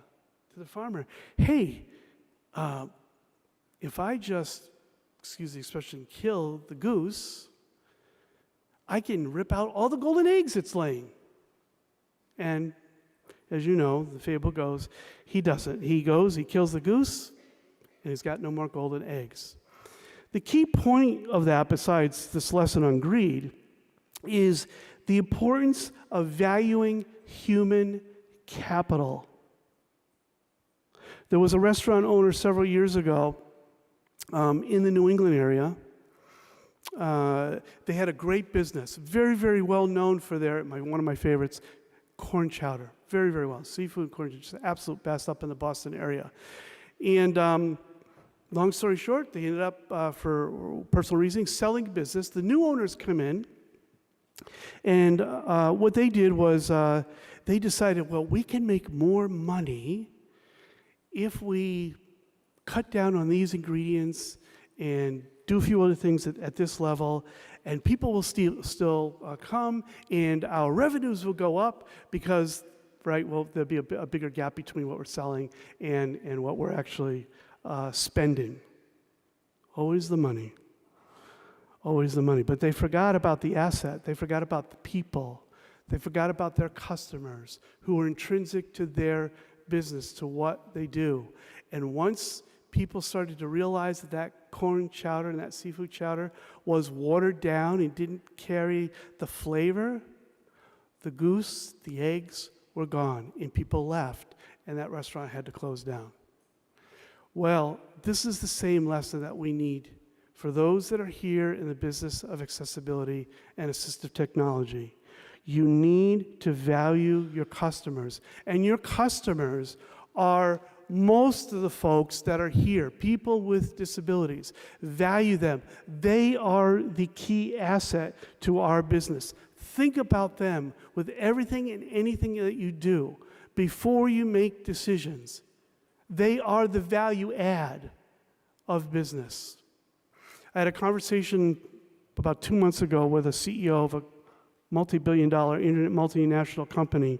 farmer, hey, if I just, excuse the expression, kill the goose, I can rip out all the golden eggs it's laying. And as you know, the fable goes, he doesn't. He goes, he kills the goose, and he's got no more golden eggs. The key point of that, besides this lesson on greed, is the importance of valuing human capital. There was a restaurant owner several years ago in the New England area. They had a great business, very, very well known for one of my favorites, corn chowder. Very, very well. Seafood corn chowder, just the absolute best up in the Boston area. And long story short, they ended up, for personal reasons, selling business. The new owners come in, and what they did was they decided, well, we can make more money if we cut down on these ingredients and do a few other things at this level, and people will still come, and our revenues will go up because, right, well, there'll be a bigger gap between what we're selling and what we're actually spending. Always the money. Always the money. But they forgot about the asset. They forgot about the people. They forgot about their customers who are intrinsic to their business, to what they do. And once people started to realize that corn chowder and that seafood chowder was watered down and didn't carry the flavor, the goose, the eggs were gone, and people left, and that restaurant had to close down. Well, this is the same lesson that we need for those that are here in the business of accessibility and assistive technology. You need to value your customers, and your customers are most of the folks that are here, people with disabilities. Value them. They are the key asset to our business. Think about them with everything and anything that you do before you make decisions. They are the value add of business. I had a conversation about 2 months ago with a CEO of a multi-billion-dollar internet multinational company.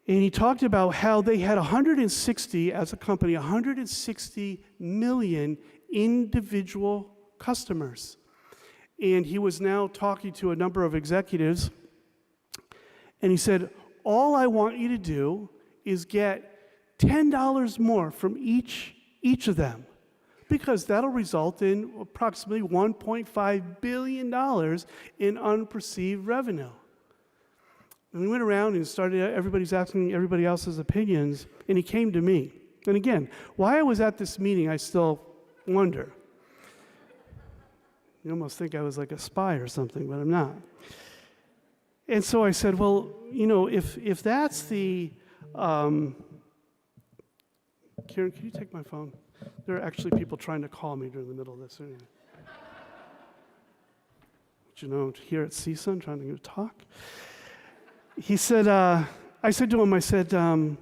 And he talked about how they had 160, as a company, 160 million individual customers. And he was now talking to a number of executives, and he said, all I want you to do is get $10 more from each of them, because that'll result in approximately $1.5 billion in unperceived revenue. And we went around and everybody's asking everybody else's opinions, and he came to me. And again, why I was at this meeting, I still wonder. You almost think I was like a spy or something, but I'm not. And so I said, well, you know, if that's the, Karen, can you take my phone? There are actually people trying to call me during the middle of this. But you know, here at CSUN, trying to talk. He said, I said to him,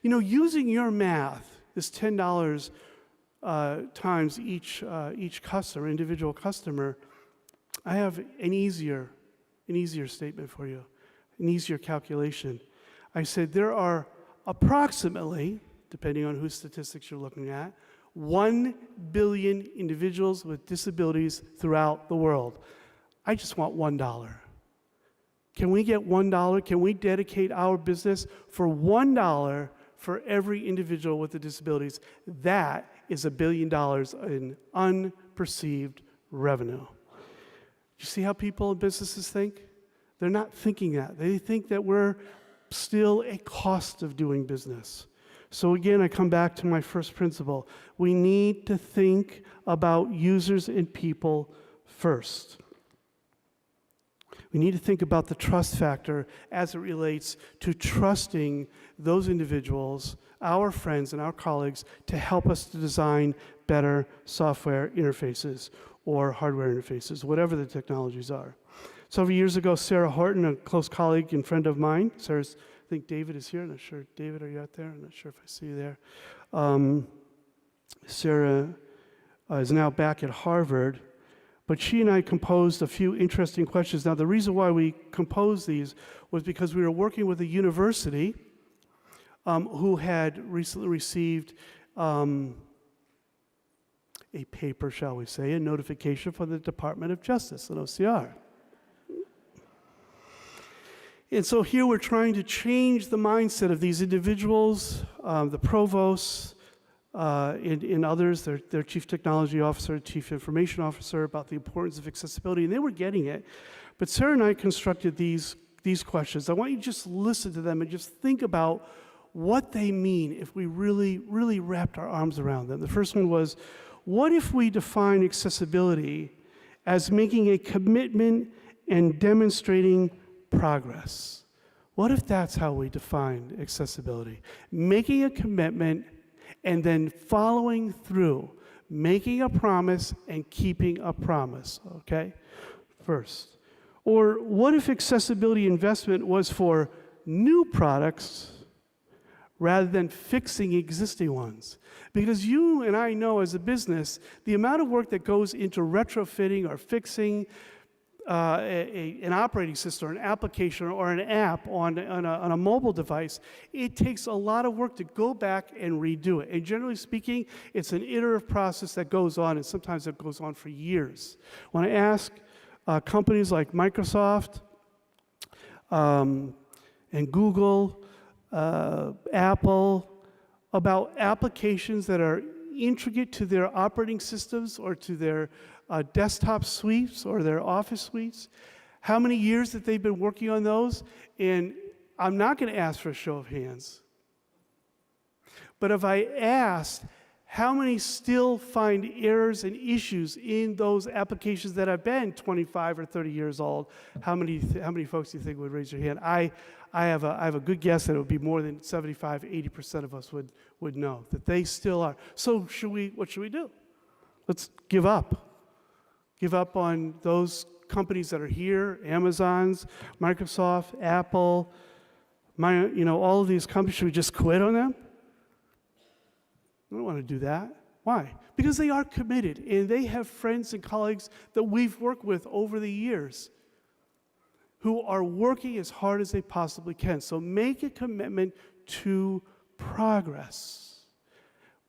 you know, using your math, this $10 times each customer, individual customer, I have an easier statement for you. an easier calculation. I said there are approximately, depending on whose statistics you're looking at, 1 billion individuals with disabilities throughout the world. I just want $1. Can we get $1? Can we dedicate our business for $1 for every individual with the disabilities? That is $1 billion in unperceived revenue. You see how people and businesses think? They're not thinking that. They think that we're still a cost of doing business. So again, I come back to my first principle. We need to think about users and people first. We need to think about the trust factor as it relates to trusting those individuals, our friends and our colleagues, to help us to design better software interfaces or hardware interfaces, whatever the technologies are. Several years ago, Sarah Horton, a close colleague and friend of mine, I think David is here. I'm not sure. David, are you out there? I'm not sure if I see you there. Sarah is now back at Harvard, but she and I composed a few interesting questions. Now, the reason why we composed these was because we were working with a university who had recently received a paper, shall we say, a notification from the Department of Justice, an OCR. And so here we're trying to change the mindset of these individuals, the provosts, and others, their chief technology officer, chief information officer, about the importance of accessibility, and they were getting it. But Sarah and I constructed these questions. I want you to just listen to them and just think about what they mean if we really, really wrapped our arms around them. The first one was, what if we define accessibility as making a commitment and demonstrating progress? What if that's how we define accessibility? Making a commitment and then following through, making a promise and keeping a promise, okay? First. Or what if accessibility investment was for new products rather than fixing existing ones? Because you and I know as a business, the amount of work that goes into retrofitting or fixing an operating system or an application or an app on a mobile device, it takes a lot of work to go back and redo it. And generally speaking, it's an iterative process that goes on, and sometimes it goes on for years. When I ask companies like Microsoft and Google, Apple, about applications that are intricate to their operating systems or to their desktop suites or their office suites, how many years that they've been working on those, and I'm not going to ask for a show of hands. But if I asked how many still find errors and issues in those applications that have been 25 or 30 years old, how many folks do you think would raise their hand? I have a good guess that it would be more than 75, 80% of us would know that they still are. So what should we do? Let's give up. Give up on those companies that are here, Amazon's, Microsoft, Apple, all of these companies. Should we just quit on them? I don't want to do that. Why? Because they are committed, and they have friends and colleagues that we've worked with over the years who are working as hard as they possibly can. So make a commitment to progress.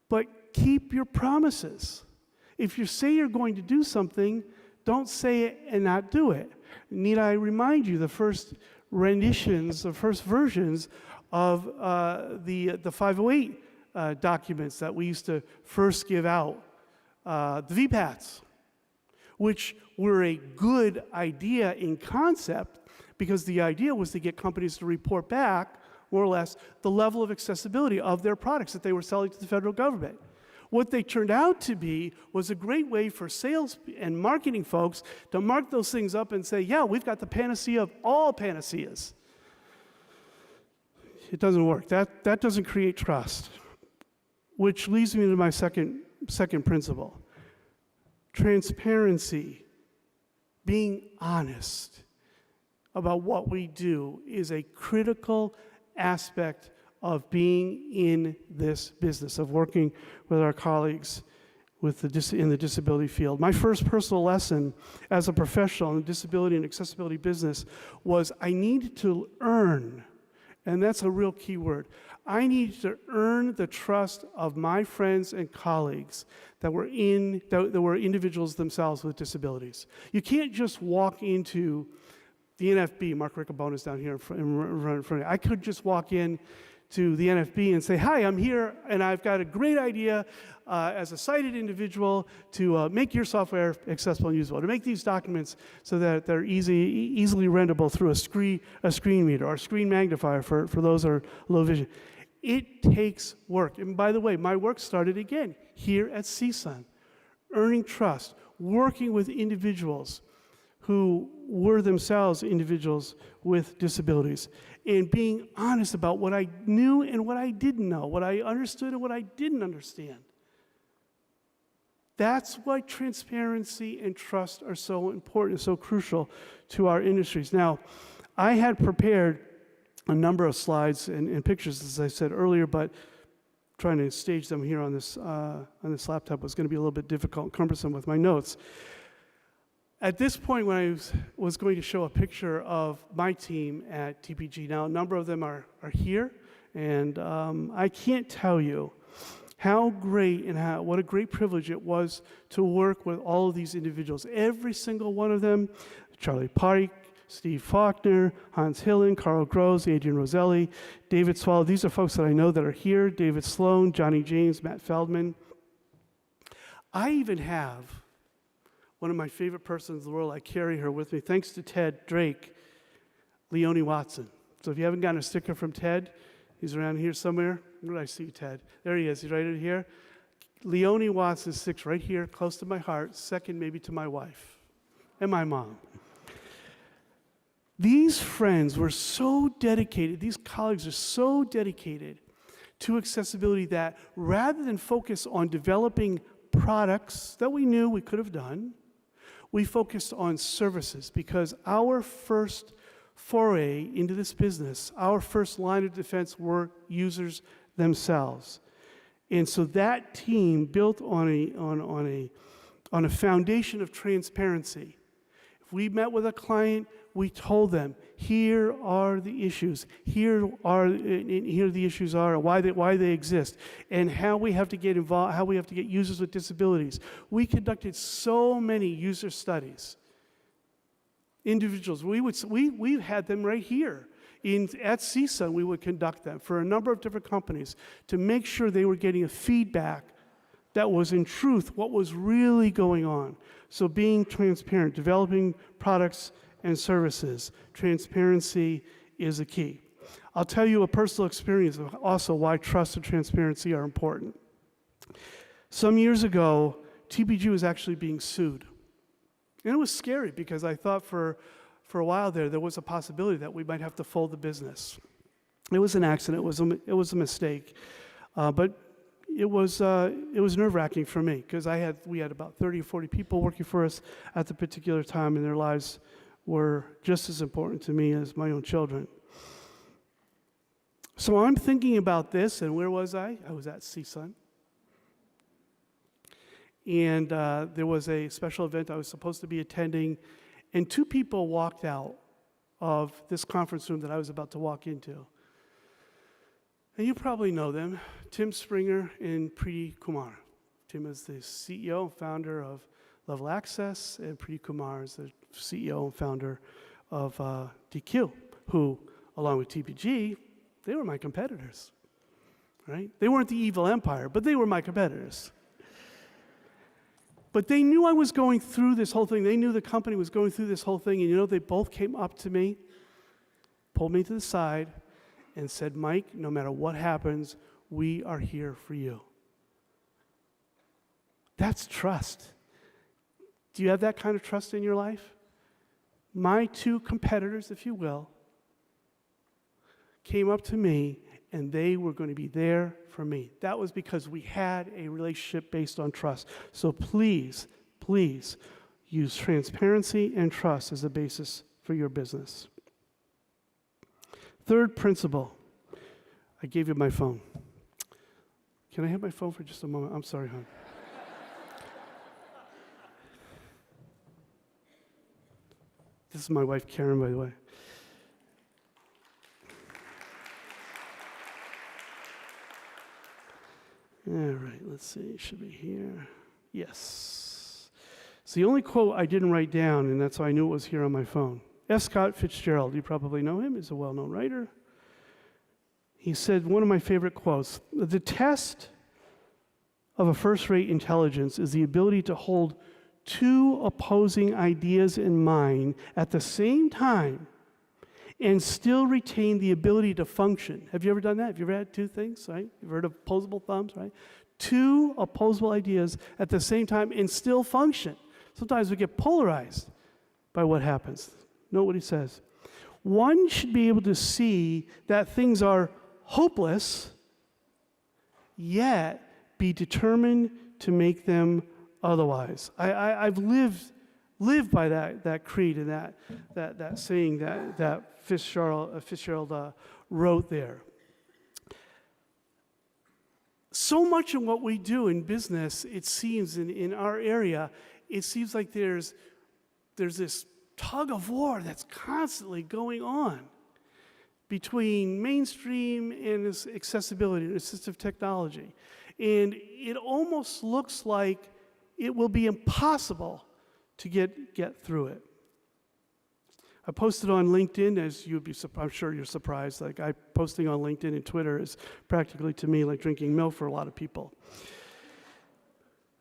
But keep your promises. If you say you're going to do something, don't say it and not do it. Need I remind you, the first renditions, the first versions of the 508 documents that we used to first give out, the VPATs, which were a good idea in concept, because the idea was to get companies to report back, more or less, the level of accessibility of their products that they were selling to the federal government. What they turned out to be was a great way for sales and marketing folks to mark those things up and say, yeah, we've got the panacea of all panaceas. It doesn't work. That doesn't create trust, which leads me to my second principle. Transparency, being honest about what we do, is a critical aspect of being in this business, of working with our colleagues in the disability field. My first personal lesson as a professional in the disability and accessibility business was I needed to earn, and that's a real key word. I needed to earn the trust of my friends and colleagues that were individuals themselves with disabilities. You can't just walk into the NFB. Mark Riccoboni is down here in front of you. I could just walk in to the NFB and say, hi, I'm here, and I've got a great idea as a sighted individual to make your software accessible and usable, to make these documents so that they're easily renderable through a screen reader or a screen magnifier for those who are low vision. It takes work. And by the way, my work started again here at CSUN, earning trust, working with individuals who were themselves individuals with disabilities, and being honest about what I knew and what I didn't know, what I understood and what I didn't understand. That's why transparency and trust are so important, so crucial to our industries. Now, I had prepared a number of slides and pictures, as I said earlier, but trying to stage them here on this laptop was going to be a little bit difficult and cumbersome with my notes. At this point, when I was going to show a picture of my team at TPG, now a number of them are here, and I can't tell you how great and what a great privilege it was to work with all of these individuals. Every single one of them, Charlie Pike, Steve Faulkner, Hans Hillen, Carl Gross, Adrian Roselli, David Swallow. These are folks that I know that are here. David Sloan, Johnny James, Matt Feldman. I even have one of my favorite persons in the world. I carry her with me, thanks to Ted Drake, Leonie Watson. So if you haven't gotten a sticker from Ted, he's around here somewhere. Where did I see Ted? There he is. He's right in here. Leonie Watson sits right here, close to my heart, second maybe to my wife and my mom. These friends were so dedicated, these colleagues are so dedicated to accessibility that rather than focus on developing products that we knew we could have done, we focused on services, because our first foray into this business, our first line of defense were users themselves. And so that team built on a foundation of transparency. If we met with a client, we told them, here are the issues, here the issues are, why they exist, and how we have to get involved, how we have to get users with disabilities. We conducted so many user studies. Individuals, we had them right here. At CSUN, we would conduct them for a number of different companies to make sure they were getting a feedback that was in truth what was really going on. So being transparent, developing products and services, transparency is a key. I'll tell you a personal experience of also why trust and transparency are important. Some years ago, TPG was actually being sued. And it was scary because I thought for a while there was a possibility that we might have to fold the business. It was an accident, it was a mistake. But it was nerve-wracking for me because we had about 30 or 40 people working for us at the particular time, and their lives were just as important to me as my own children. So I'm thinking about this, and where was I? I was at CSUN. And there was a special event I was supposed to be attending, and two people walked out of this conference room that I was about to walk into. And you probably know them, Tim Springer and Preeti Kumar. Tim is the CEO and founder of Level Access, and Preeti Kumar is the CEO and founder of DQ, who, along with TPG, they were my competitors, right? They weren't the evil empire, but they were my competitors. But they knew I was going through this whole thing. They knew the company was going through this whole thing, and you know, they both came up to me, pulled me to the side, and said, Mike, no matter what happens, we are here for you. That's trust. Do you have that kind of trust in your life? My two competitors, if you will, came up to me, and they were going to be there for me. That was because we had a relationship based on trust. So please, please use transparency and trust as the basis for your business. Third principle, I gave you my phone. Can I have my phone for just a moment? I'm sorry, hon. This is my wife, Karen, by the way. All right, let's see, should be here. Yes. It's the only quote I didn't write down, and that's why I knew it was here on my phone. F. Scott Fitzgerald, you probably know him, he's a well-known writer. He said, one of my favorite quotes, the test of a first-rate intelligence is the ability to hold two opposing ideas in mind at the same time and still retain the ability to function. Have you ever done that? Have you ever had two things, right? You've heard of opposable thumbs, right? Two opposable ideas at the same time and still function. Sometimes we get polarized by what happens. Note what he says. One should be able to see that things are hopeless, yet be determined to make them otherwise. I've lived by that creed and that saying that Fitzgerald wrote there. So much of what we do in business, it seems, in our area, it seems like there's this tug of war that's constantly going on between mainstream and this accessibility and assistive technology. And it almost looks like it will be impossible to get through it. I posted on LinkedIn, as I'm sure you're surprised, like posting on LinkedIn and Twitter is practically to me like drinking milk for a lot of people.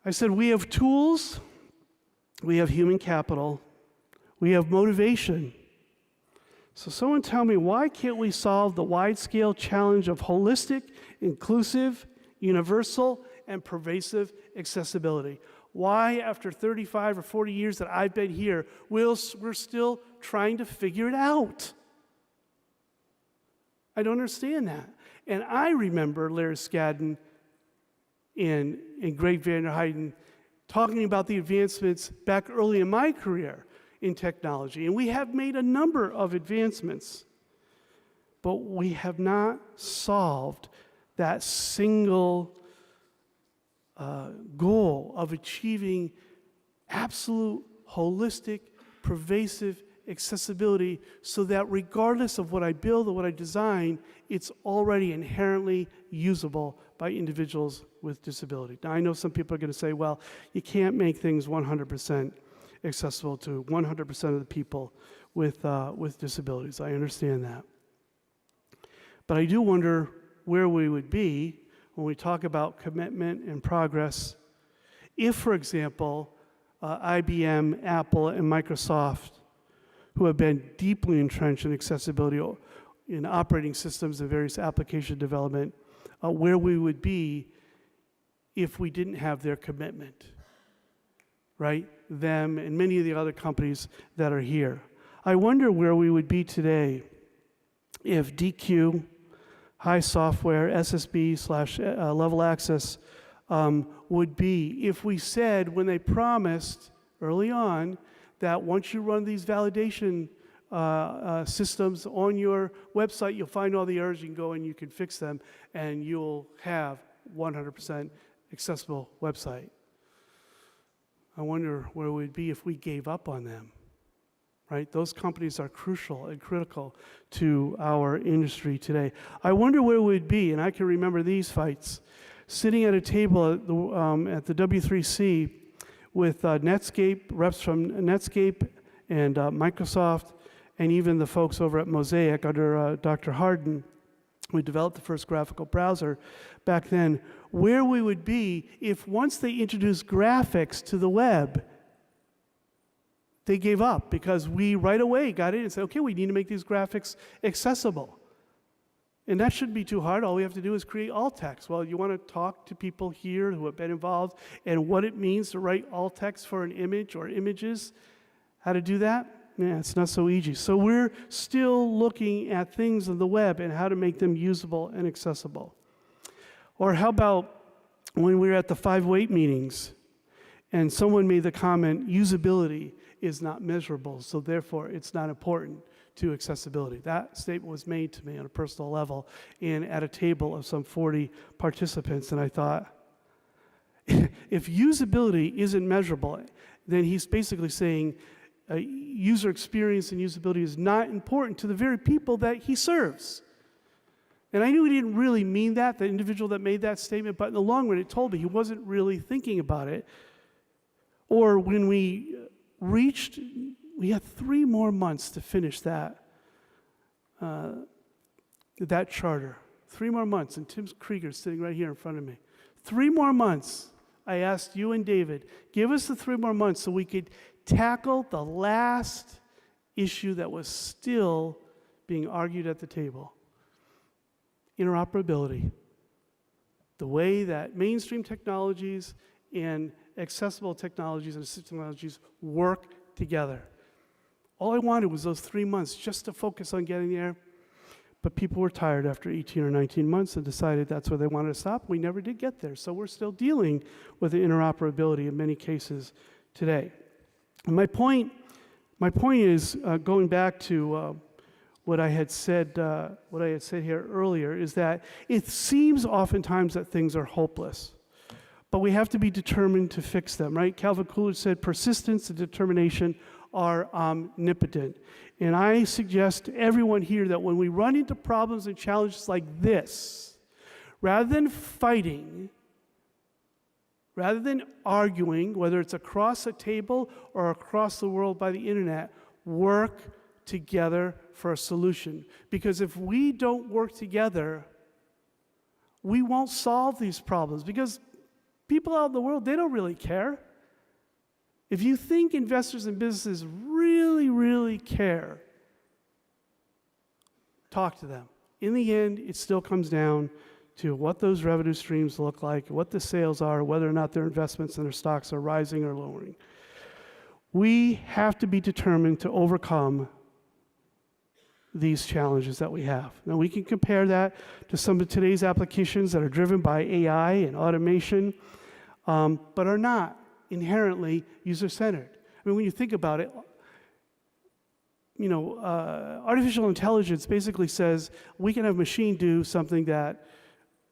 I said, we have tools, we have human capital, we have motivation. So someone tell me, why can't we solve the wide-scale challenge of holistic, inclusive, universal, and pervasive accessibility? Why, after 35 or 40 years that I've been here, we're still trying to figure it out? I don't understand that. And I remember Larry Skadden and Greg Vanderheiden talking about the advancements back early in my career in technology. And we have made a number of advancements, but we have not solved that single goal of achieving absolute, holistic, pervasive accessibility so that regardless of what I build or what I design, it's already inherently usable by individuals with disability. Now, I know some people are going to say, well, you can't make things 100% accessible to 100% of the people with disabilities. I understand that. But I do wonder where we would be when we talk about commitment and progress if, for example, IBM, Apple, and Microsoft, who have been deeply entrenched in accessibility in operating systems and various application development, where we would be if we didn't have their commitment, right? Them and many of the other companies that are here. I wonder where we would be today if DQ, High Software, SSB/Level Access would be if we said when they promised early on that once you run these validation systems on your website, you'll find all the errors, you can go and you can fix them, and you'll have 100% accessible website. I wonder where we'd be if we gave up on them, right? Those companies are crucial and critical to our industry today. I wonder where we'd be, and I can remember these fights, sitting at a table at the W3C with Netscape, reps from Netscape and Microsoft, and even the folks over at Mosaic under Dr. Harden. We developed the first graphical browser back then. Where we would be if once they introduced graphics to the web, they gave up because we right away got in and said, okay, we need to make these graphics accessible. And that shouldn't be too hard. All we have to do is create alt text. Well, you want to talk to people here who have been involved and what it means to write alt text for an image or images, how to do that? Yeah, it's not so easy. So we're still looking at things on the web and how to make them usable and accessible. Or how about when we were at the 508 meetings and someone made the comment, usability is not measurable, so therefore it's not important to accessibility. That statement was made to me on a personal level and at a table of some 40 participants, and I thought, if usability isn't measurable, then he's basically saying user experience and usability is not important to the very people that he serves. And I knew he didn't really mean that, the individual that made that statement, but in the long run, it told me he wasn't really thinking about it. Or when we had 3 more months to finish that charter. 3 more months, and Tim Krieger's sitting right here in front of me. 3 more months. I asked you and David, give us the 3 more months so we could tackle the last issue that was still being argued at the table. Interoperability. The way that mainstream technologies and accessible technologies and assistive technologies work together. All I wanted was those 3 months just to focus on getting there. But people were tired after 18 or 19 months and decided that's where they wanted to stop. We never did get there. So we're still dealing with the interoperability in many cases today. And my point is, going back to what I had said here earlier, is that it seems oftentimes that things are hopeless. But we have to be determined to fix them, right? Calvin Coolidge said persistence and determination are omnipotent. And I suggest to everyone here that when we run into problems and challenges like this, rather than fighting, rather than arguing, whether it's across a table or across the world by the internet, work together for a solution. Because if we don't work together, we won't solve these problems. Because people out in the world, they don't really care. If you think investors and businesses really, really care, talk to them. In the end, it still comes down to what those revenue streams look like, what the sales are, whether or not their investments and their stocks are rising or lowering. We have to be determined to overcome these challenges that we have. Now, we can compare that to some of today's applications that are driven by AI and automation, but are not inherently user-centered. I mean, when you think about it, artificial intelligence basically says we can have a machine do something that,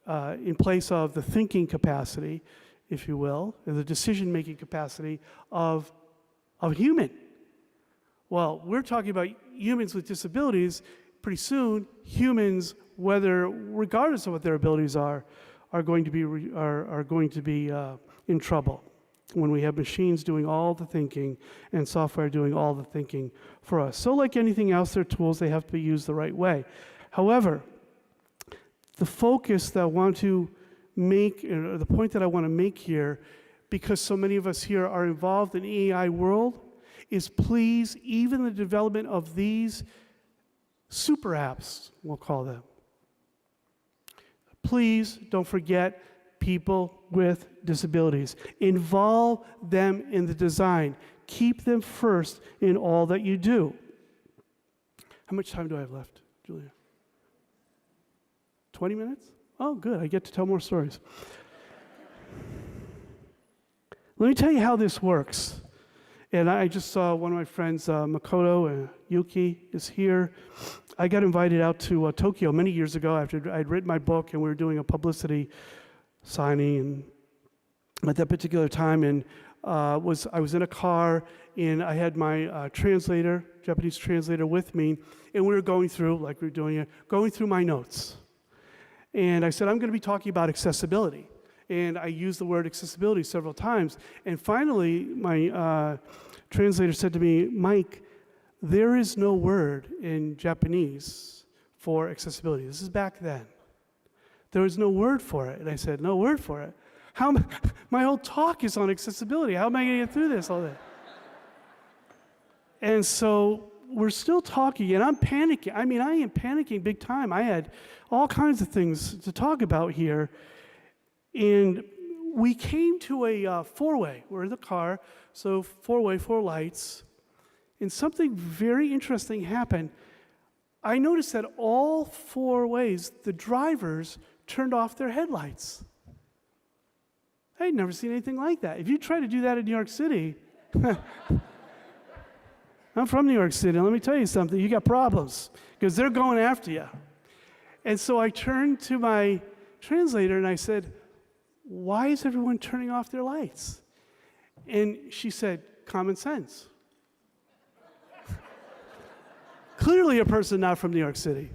in place of the thinking capacity, if you will, and the decision-making capacity of human. Well, we're talking about humans with disabilities. Pretty soon, humans, regardless of what their abilities are going to be in trouble when we have machines doing all the thinking and software doing all the thinking for us. So like anything else, they're tools, they have to be used the right way. However, the focus that I want to make, or the point that I want to make here, because so many of us here are involved in the AI world, is please, even the development of these super apps, we'll call them, please don't forget people with disabilities. Involve them in the design. Keep them first in all that you do. How much time do I have left, Julia? 20 minutes? Oh, good. I get to tell more stories. Let me tell you how this works. And I just saw one of my friends, Makoto Yuki, is here. I got invited out to Tokyo many years ago after I'd written my book, and we were doing a publicity signing and at that particular time, and I was in a car, and I had my Japanese translator with me, and we were going through, like we were doing it, going through my notes. And I said, I'm going to be talking about accessibility. And I used the word accessibility several times. And finally, my translator said to me, Mike, there is no word in Japanese for accessibility. This is back then. There was no word for it. And I said, no word for it? My whole talk is on accessibility. How am I going to get through this all day? And so we're still talking, and I'm panicking. I mean, I am panicking big time. I had all kinds of things to talk about here. And we came to a four-way. We're in the car, so four-way, 4 lights. And something very interesting happened. I noticed that all 4 ways, the drivers turned off their headlights. I'd never seen anything like that. If you try to do that in New York City, I'm from New York City, let me tell you something, you got problems, because they're going after you. And so I turned to my translator and I said, why is everyone turning off their lights? And she said, common sense. Clearly a person not from New York City.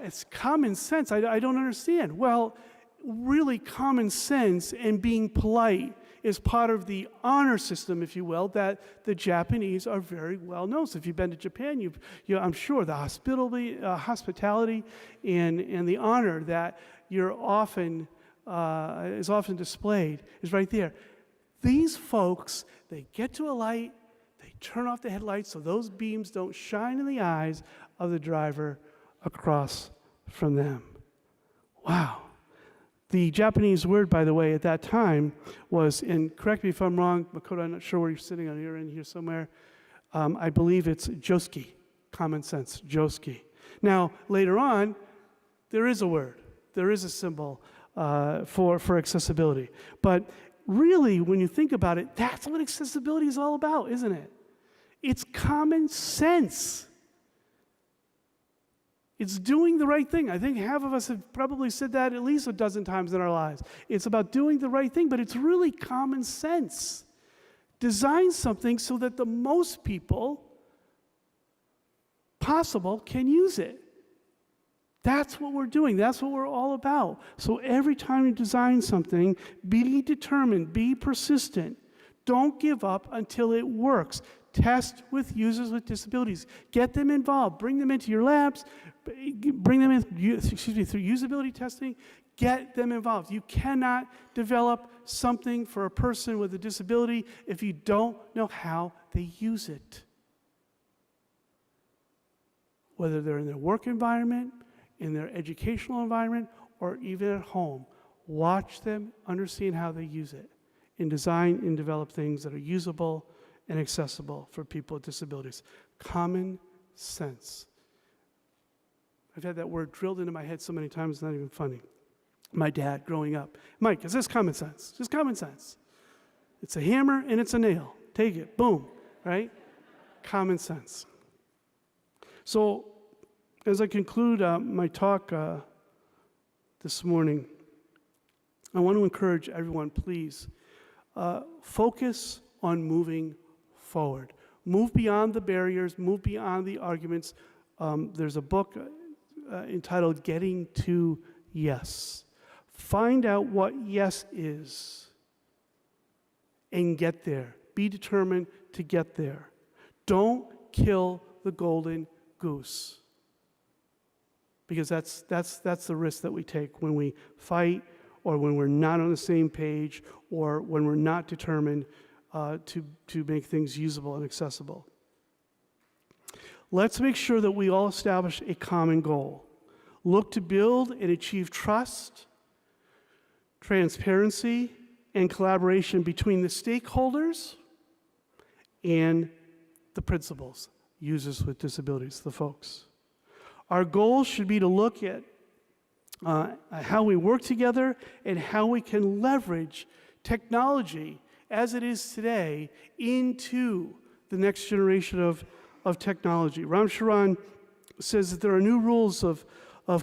It's common sense. I don't understand. Well, really common sense and being polite is part of the honor system, if you will, that the Japanese are very well known. So if you've been to Japan, I'm sure the hospitality and the honor that is often displayed is right there. These folks, they get to a light, they turn off the headlights so those beams don't shine in the eyes of the driver across from them. Wow. The Japanese word, by the way, at that time was, and correct me if I'm wrong, Makoto, I'm not sure where you're sitting on here, in here somewhere. I believe it's josuke, common sense, josuke. Now, later on, there is a word, there is a symbol for accessibility. But really, when you think about it, that's what accessibility is all about, isn't it? It's common sense. It's doing the right thing. I think half of us have probably said that at least a dozen times in our lives. It's about doing the right thing, but it's really common sense. Design something so that the most people possible can use it. That's what we're doing. That's what we're all about. So every time you design something, be determined, be persistent. Don't give up until it works. Test with users with disabilities. Get them involved. Bring them into your labs. Bring them in, through usability testing. Get them involved. You cannot develop something for a person with a disability if you don't know how they use it. Whether they're in their work environment, in their educational environment, or even at home. Watch them, understand how they use it, and design and develop things that are usable and accessible for people with disabilities. Common sense. I've had that word drilled into my head so many times, it's not even funny. My dad, growing up, Mike, is this common sense? Just common sense. It's a hammer and it's a nail. Take it, boom, right? Common sense. So, as I conclude my talk this morning, I want to encourage everyone, please, focus on moving forward. Move beyond the barriers, move beyond the arguments. There's a book entitled Getting to Yes. Find out what yes is and get there. Be determined to get there. Don't kill the golden goose. Because that's the risk that we take when we fight, or when we're not on the same page, or when we're not determined to make things usable and accessible. Let's make sure that we all establish a common goal. Look to build and achieve trust, transparency, and collaboration between the stakeholders and the principals, users with disabilities, the folks. Our goal should be to look at how we work together and how we can leverage technology as it is today into the next generation of technology. Ram Charan says that there are new rules of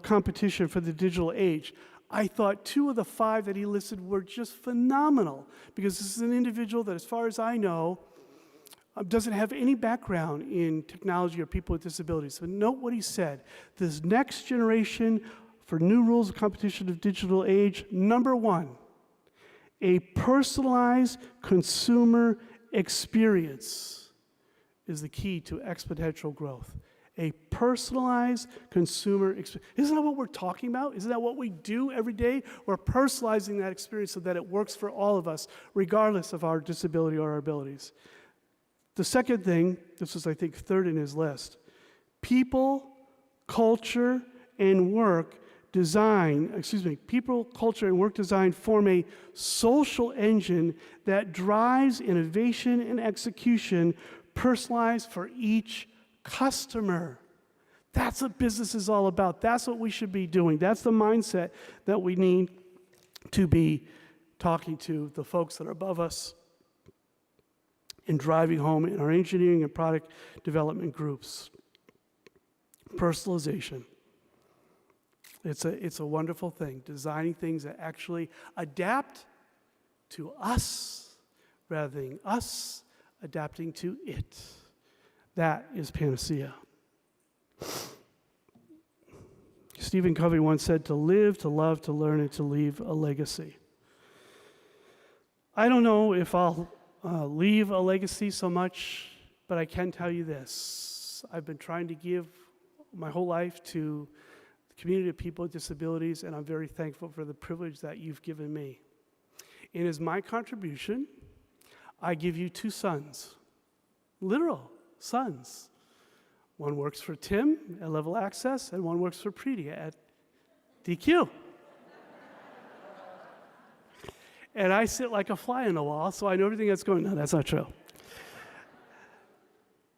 competition for the digital age. I thought 2 of the 5 that he listed were just phenomenal, because this is an individual that, as far as I know, doesn't have any background in technology or people with disabilities. But note what he said. This next generation for new rules of competition of digital age, number 1, a personalized consumer experience is the key to exponential growth. A personalized consumer experience. Isn't that what we're talking about? Isn't that what we do every day? We're personalizing that experience so that it works for all of us, regardless of our disability or our abilities. The second thing, this was, I think, third in his list, people, culture, and work design form a social engine that drives innovation and execution personalized for each customer. That's what business is all about. That's what we should be doing. That's the mindset that we need to be talking to the folks that are above us and driving home in our engineering and product development groups. Personalization. It's a wonderful thing, designing things that actually adapt to us rather than us adapting to it. That is panacea. Stephen Covey once said, to live, to love, to learn, and to leave a legacy. I don't know if I'll leave a legacy so much, but I can tell you this. I've been trying to give my whole life to the community of people with disabilities, and I'm very thankful for the privilege that you've given me. And as my contribution, I give you 2 sons, literal sons. One works for Tim at Level Access, and one works for Preeti at DQ. And I sit like a fly on the wall, so I know everything that's going on. That's not true.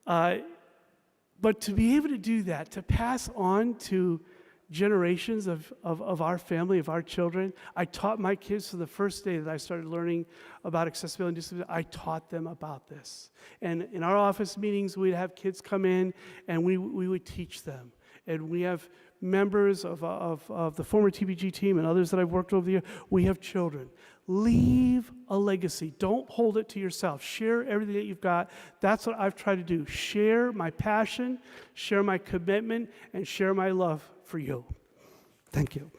But to be able to do that, to pass on to generations of our family, of our children. I taught my kids from the first day that I started learning about accessibility and disability, I taught them about this. And in our office meetings, we'd have kids come in and we would teach them. And we have members of the former TBG team and others that I've worked with over the years. We have children. Leave a legacy. Don't hold it to yourself. Share everything that you've got. That's what I've tried to do. Share my passion, share my commitment, and share my love for you. Thank you.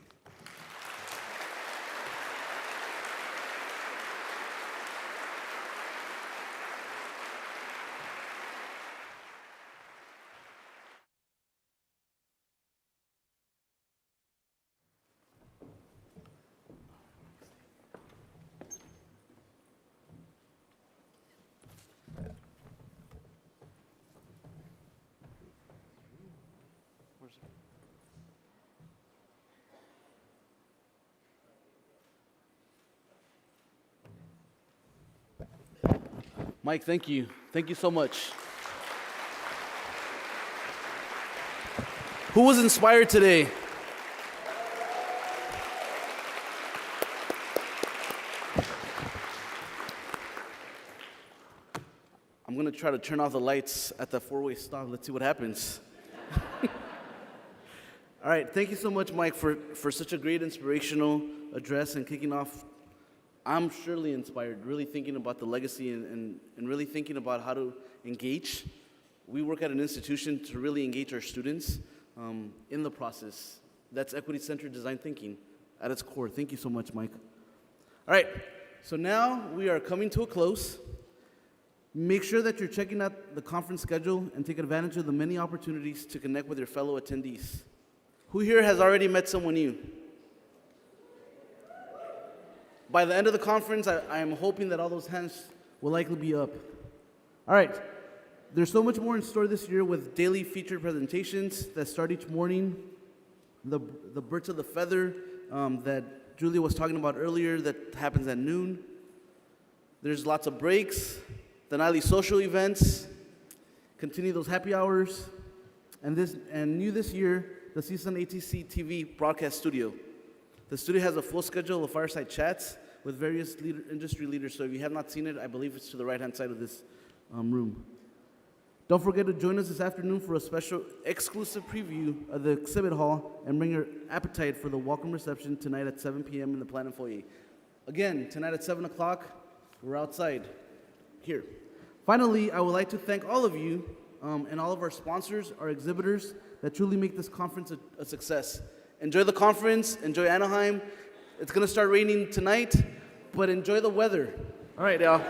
Mike, thank you. Thank you so much. Who was inspired today? I'm going to try to turn off the lights at the four-way stop. Let's see what happens. All right, thank you so much, Mike, for such a great inspirational address and kicking off. I'm surely inspired, really thinking about the legacy and really thinking about how to engage. We work at an institution to really engage our students in the process. That's equity-centered design thinking at its core. Thank you so much, Mike. All right, so now we are coming to a close. Make sure that you're checking out the conference schedule and take advantage of the many opportunities to connect with your fellow attendees. Who here has already met someone new? By the end of the conference, I am hoping that all those hands will likely be up. All right, there's so much more in store this year with daily featured presentations that start each morning. The Birds of the Feather that Julia was talking about earlier that happens at noon. There's lots of breaks, the nightly social events, continue those happy hours, and new this year, the CSUN ATC TV broadcast studio. The studio has a full schedule of fireside chats with various industry leaders, so if you have not seen it, I believe it's to the right-hand side of this room. Don't forget to join us this afternoon for a special exclusive preview of the exhibit hall and bring your appetite for the welcome reception tonight at 7 p.m. in the Planet Foyer. Again, tonight at 7 o'clock, we're outside here. Finally, I would like to thank all of you and all of our sponsors, our exhibitors, that truly make this conference a success. Enjoy the conference, enjoy Anaheim. It's gonna start raining tonight, but enjoy the weather. All right, y'all.